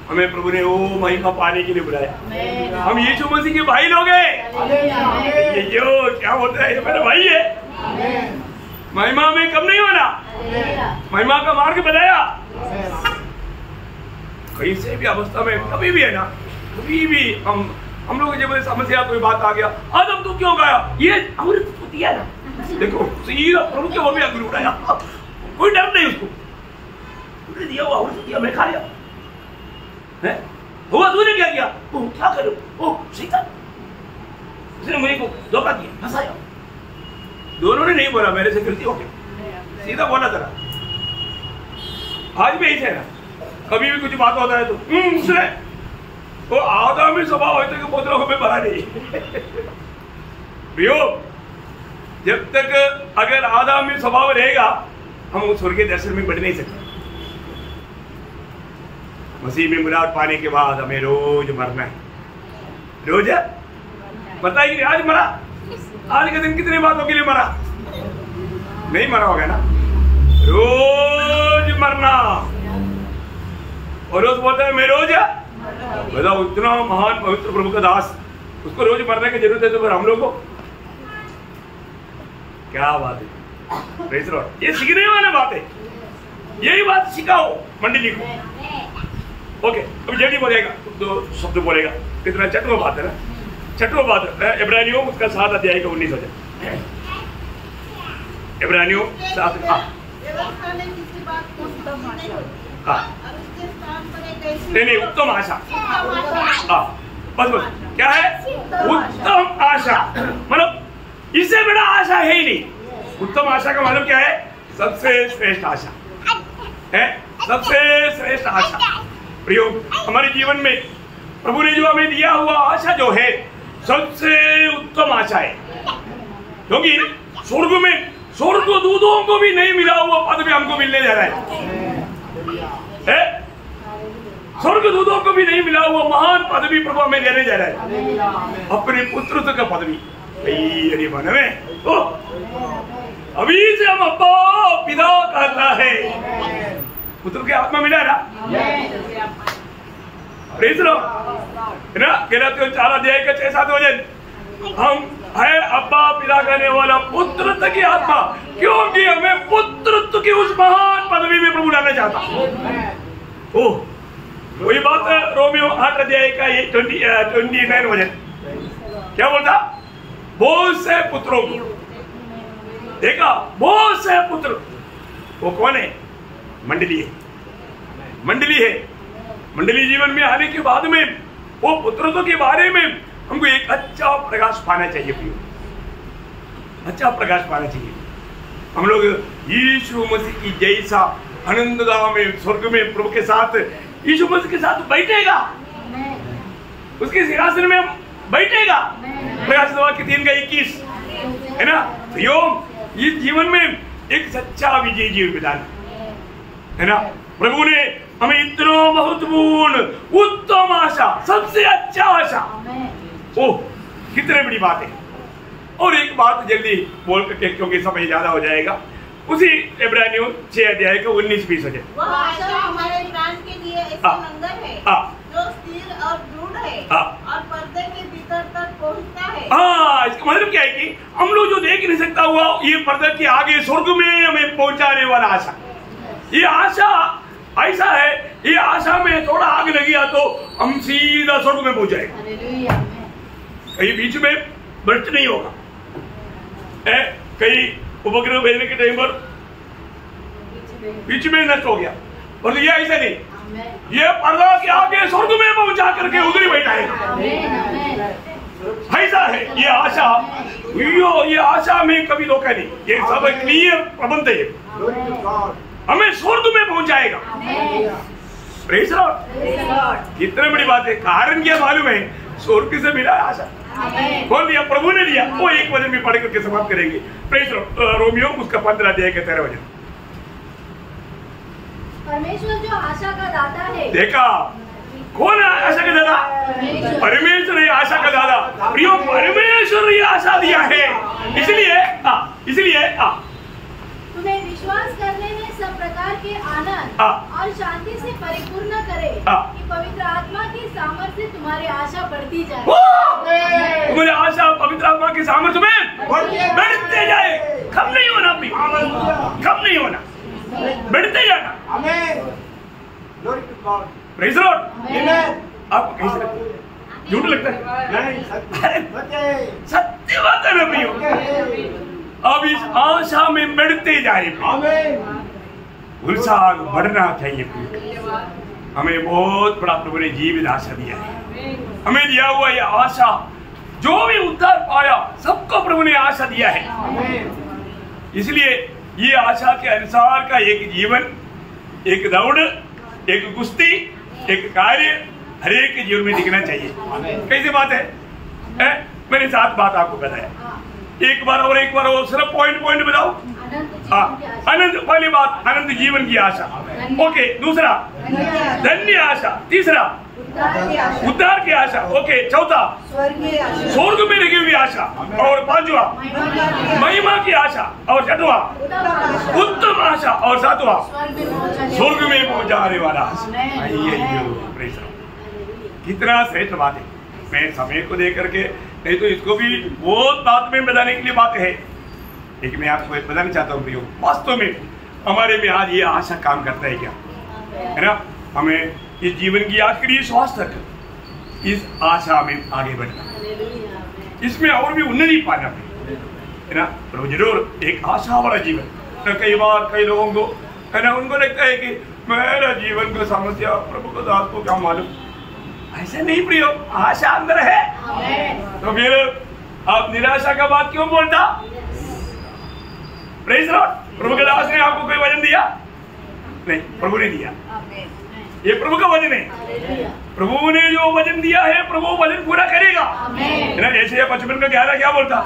हमें प्रभु ने वो महिमा पाने के लिए बुलाया, हम यीशु मसीह के भाई लोग हैं। ये जो क्या होता है, ये मेरा भाई है। महिमा में कम नहीं होना, महिमा का मार्ग बताया। कहीं से भी अवस्था में कभी भी है ना, कभी भी हम लोग जब समस्या कोई बात आ गया, आज हम तो क्यों गाया, ये अमृत तो दिया ना, देखो सीधा प्रभु के वो भी अग्नि उठाया, कोई डर नहीं उसको, दिया वो अमृत दिया, मैं खा लिया है। हुआ तूने क्या किया? ओ क्या करूं? ओ शैतान, उसने मुझे को धोखा दिया, फंसाया। दोनों ने नहीं बोला मेरे से गलती हो गई, सीधा बोला जरा। आज भी ऐसे है ना, कभी भी कुछ बात होता है तो उसने वो आगामी स्वभाव होता है कि बहुत लोगों में भरा नहीं। भैया, जब तक अगर आगामी स्वभाव रहेगा हम उस स्वर्गीय दर्शन में बढ़ नहीं सकते। मसीह में मुराद पाने के बाद हमें रोज मरना है, रोज बताइए। आज मरा, आज के दिन कितने बातों के लिए मरा? नहीं मरा होगा ना, रोज मरना। और रोज बोलता है मैं रोज बताओ, इतना महान पवित्र प्रभु का दास, उसको रोज मरने की जरूरत है तो फिर हम लोग को क्या बात है? ये सीखने वाली बात है, यही बात सिखाओ मंडली को। ओके, अब जल्दी बोलेगा, दो शब्द बोलेगा, कितना चटवा बात है ना, चटवा बात है। इब्रानियों उसका 7 अध्याय का 19 वचन, इब्रानियों 7। व्यवस्था ने किसी बात को उत्तम नहीं होती और उसके स्थान पर एक ऐसी नहीं उत्तम आशा। बस क्या है उत्तम आशा, मतलब इससे बड़ा आशा है ही नहीं। उत्तम आशा का मतलब क्या है? सबसे श्रेष्ठ आशा है, सबसे श्रेष्ठ आशा। प्रियो, हमारे जीवन में प्रभु ने जो हमें दिया हुआ आशा जो है सबसे उत्तम आशा है, क्योंकि स्वर्ग में स्वर्गदूतों को भी नहीं मिला हुआ पद भी हमको मिलने जा रहा है। स्वर्गदूतों को भी नहीं मिला हुआ महान पदवी प्रभु हमें देने जा रहा है, अपने पुत्र का पदवी। अरे मन में अभी से हम अब्बा पिता कहता है, पुत्र की आत्मा मिला ना, प्रेज लो है ना। गलातियों 4 अध्याय का 6-7 वचन, हम है अब्बा पिता कहने वाला पुत्रत्व की आत्मा, क्योंकि हमें पुत्रत्व की उस महान पदवी में प्रभु लाना चाहता। ओह, वही बात रोमियो 8 अध्याय का 29 वचन क्या बोलता? बहुत से पुत्रों को देखा, बहुत से पुत्र। वो कौन है? मंडली है, मंडली है। मंडली जीवन में आने के बाद में वो पुत्रत्व के बारे में हमको एक अच्छा प्रकाश पाना चाहिए, अच्छा प्रकाश पाना चाहिए। हम लोग यीशु मसीह की जैसा आनंदगांव में स्वर्ग में प्रभु के साथ, यीशु मसीह के साथ बैठेगा, उसके सिंहासन में हम बैठेगा। प्रकाशित वाक्य 3:21 है ना। तो इस जीवन में एक सच्चा विजय जीवन बिताना है ना। प्रभु ने हमें इतना महत्वपूर्ण उत्तम आशा, सबसे अच्छा आशा, ओह कितने बड़ी बात है। और एक बात जल्दी बोल करके, क्योंकि समय ज्यादा हो जाएगा, उसी इब्रानियों 6 अध्याय के 19-20 वचन, वह आशा हमारे प्राण के लिए ऐसा लंगर है जो स्थिर और दृढ़ है और पर्दे के भीतर तक पहुंचता है। इसका मतलब क्या है कि हम लोग जो देख नहीं सकता हुआ, ये पर्दे के आगे स्वर्ग में हमें पहुंचाने वाला आशा, ये आशा ऐसा है, ये आशा में थोड़ा आग लगी तो हम सीधा स्वर्ग में पहुंच जाएंगे, कहीं बीच में भ्रष्ट नहीं होगा। कहीं उपग्रह भेजने के टाइम पर बीच में नष्ट हो गया, और ये ऐसा नहीं, ये पर्दा के आगे स्वर्ग में पहुंचा करके उधर ही बैठाएगा। ऐसा है ये आशा, ये आशा में कभी धोखा नहीं, ये सब एक नियम प्रबंध है, हमें स्वर्ग में पहुंचाएगा। प्रेज़ लॉर्ड, कितनी बड़ी बात है। कारण क्या मालूम है? स्वर्ग से मिला आशा, कौन दिया? प्रभु ने दिया। वो एक वचन में पढ़ करके समाप्त करेंगे। प्रेज़ लॉर्ड, रोमियो उसका 15 अध्याय के 13 वचन। परमेश्वर जो आशा का दाता है, देखा कौन है आशा का दादा? परमेश्वर ही आशा का दादा। प्रियो, परमेश्वर ही आशा दिया है, इसलिए तुम्हें विश्वास करने में सब प्रकार के आनंद और शांति से परिपूर्ण करे, कि पवित्र आत्मा की सामर्थ्य तुम्हारी आशा बढ़ती जाए। तुम्हारी आशा पवित्र आत्मा की सामर्थ्य में बढ़ते जाए। कम नहीं होना, कम नहीं होना, बढ़ते जाना। Praise Lord. आपको कैसे लगता है? झूठ लगता है? सत्य बात है ना प्रियो। अब इस आशा में बढ़ते जाए, उत्साह बढ़ना चाहिए। हमें बहुत बड़ा प्रभु ने जीवित आशा दिया है, हमें दिया हुआ यह आशा, जो भी उद्धार पाया सबको प्रभु ने आशा दिया है। इसलिए ये आशा के अनुसार का एक जीवन, एक दौड़, एक कुश्ती, एक कार्य हर एक के जीवन में दिखना चाहिए। कैसी बात है? मैंने 7 बात आपको बताया, एक बार और सिर्फ पॉइंट बताओ। अनंत, पहली बात अनंत जीवन की आशा, ओके। दूसरा धन्य आशा, तीसरा उद्धार की आशा, ओके। चौथा स्वर्ग में लगी हुई आशा, और 5वां महिमा की आशा, और 6वां उत्तम आशा, और 7वां स्वर्ग में पहुंचाने वाला आशा। कितना श्रेष्ठ बात है। मैं समय को देकर के नहीं तो इसको भी बहुत बात में बताने के लिए बात है, लेकिन मैं आपको बताना चाहता हूँ प्रियो, वास्तव में हमारे में आज ये आशा काम करता है क्या? है ना, हमें इस जीवन की आखिरी श्वास तक इस आशा में आगे बढ़ना, इसमें और भी उन्नति पाना है ना। प्रभु जरूर एक आशा वाला जीवन, कई बार कई लोगों को है ना, उनको लगता है कि मेरा जीवन का समस्या प्रभु को दास को क्या मालूम। ऐसे नहीं प्रियो, आशा अंदर है तो फिर आप निराशा का बात क्यों बोलता। Praise the Lord. प्रभु के दास ने आपको कोई वचन दिया नहीं, प्रभु ने दिया, ये प्रभु का वचन है। प्रभु ने जो वचन दिया है प्रभु वचन पूरा करेगा, है ना। ऐसे 55 का 11 क्या बोलता,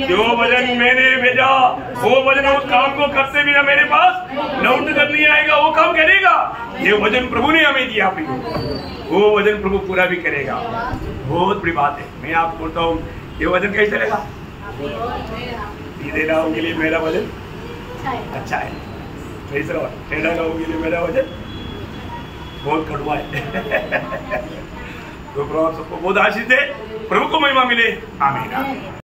जो वचन मैंने भेजा वो वचन उस काम को करते बिना मेरे पास लौट कर नहीं आएगा, वो काम करेगा। ये वचन प्रभु ने हमें दिया, वो वचन प्रभु पूरा भी करेगा। बहुत बड़ी बात है। मैं आपको बोलता हूँ ये वचन कैसे लगा, सीधे राहों के लिए मेरा वचन अच्छा है, टेढ़ा राहों के लिए मेरा वचन बहुत कड़वा है। तो प्रभु सबको बहुत आशीष दे, प्रभु को महिमा मिले। आमीन।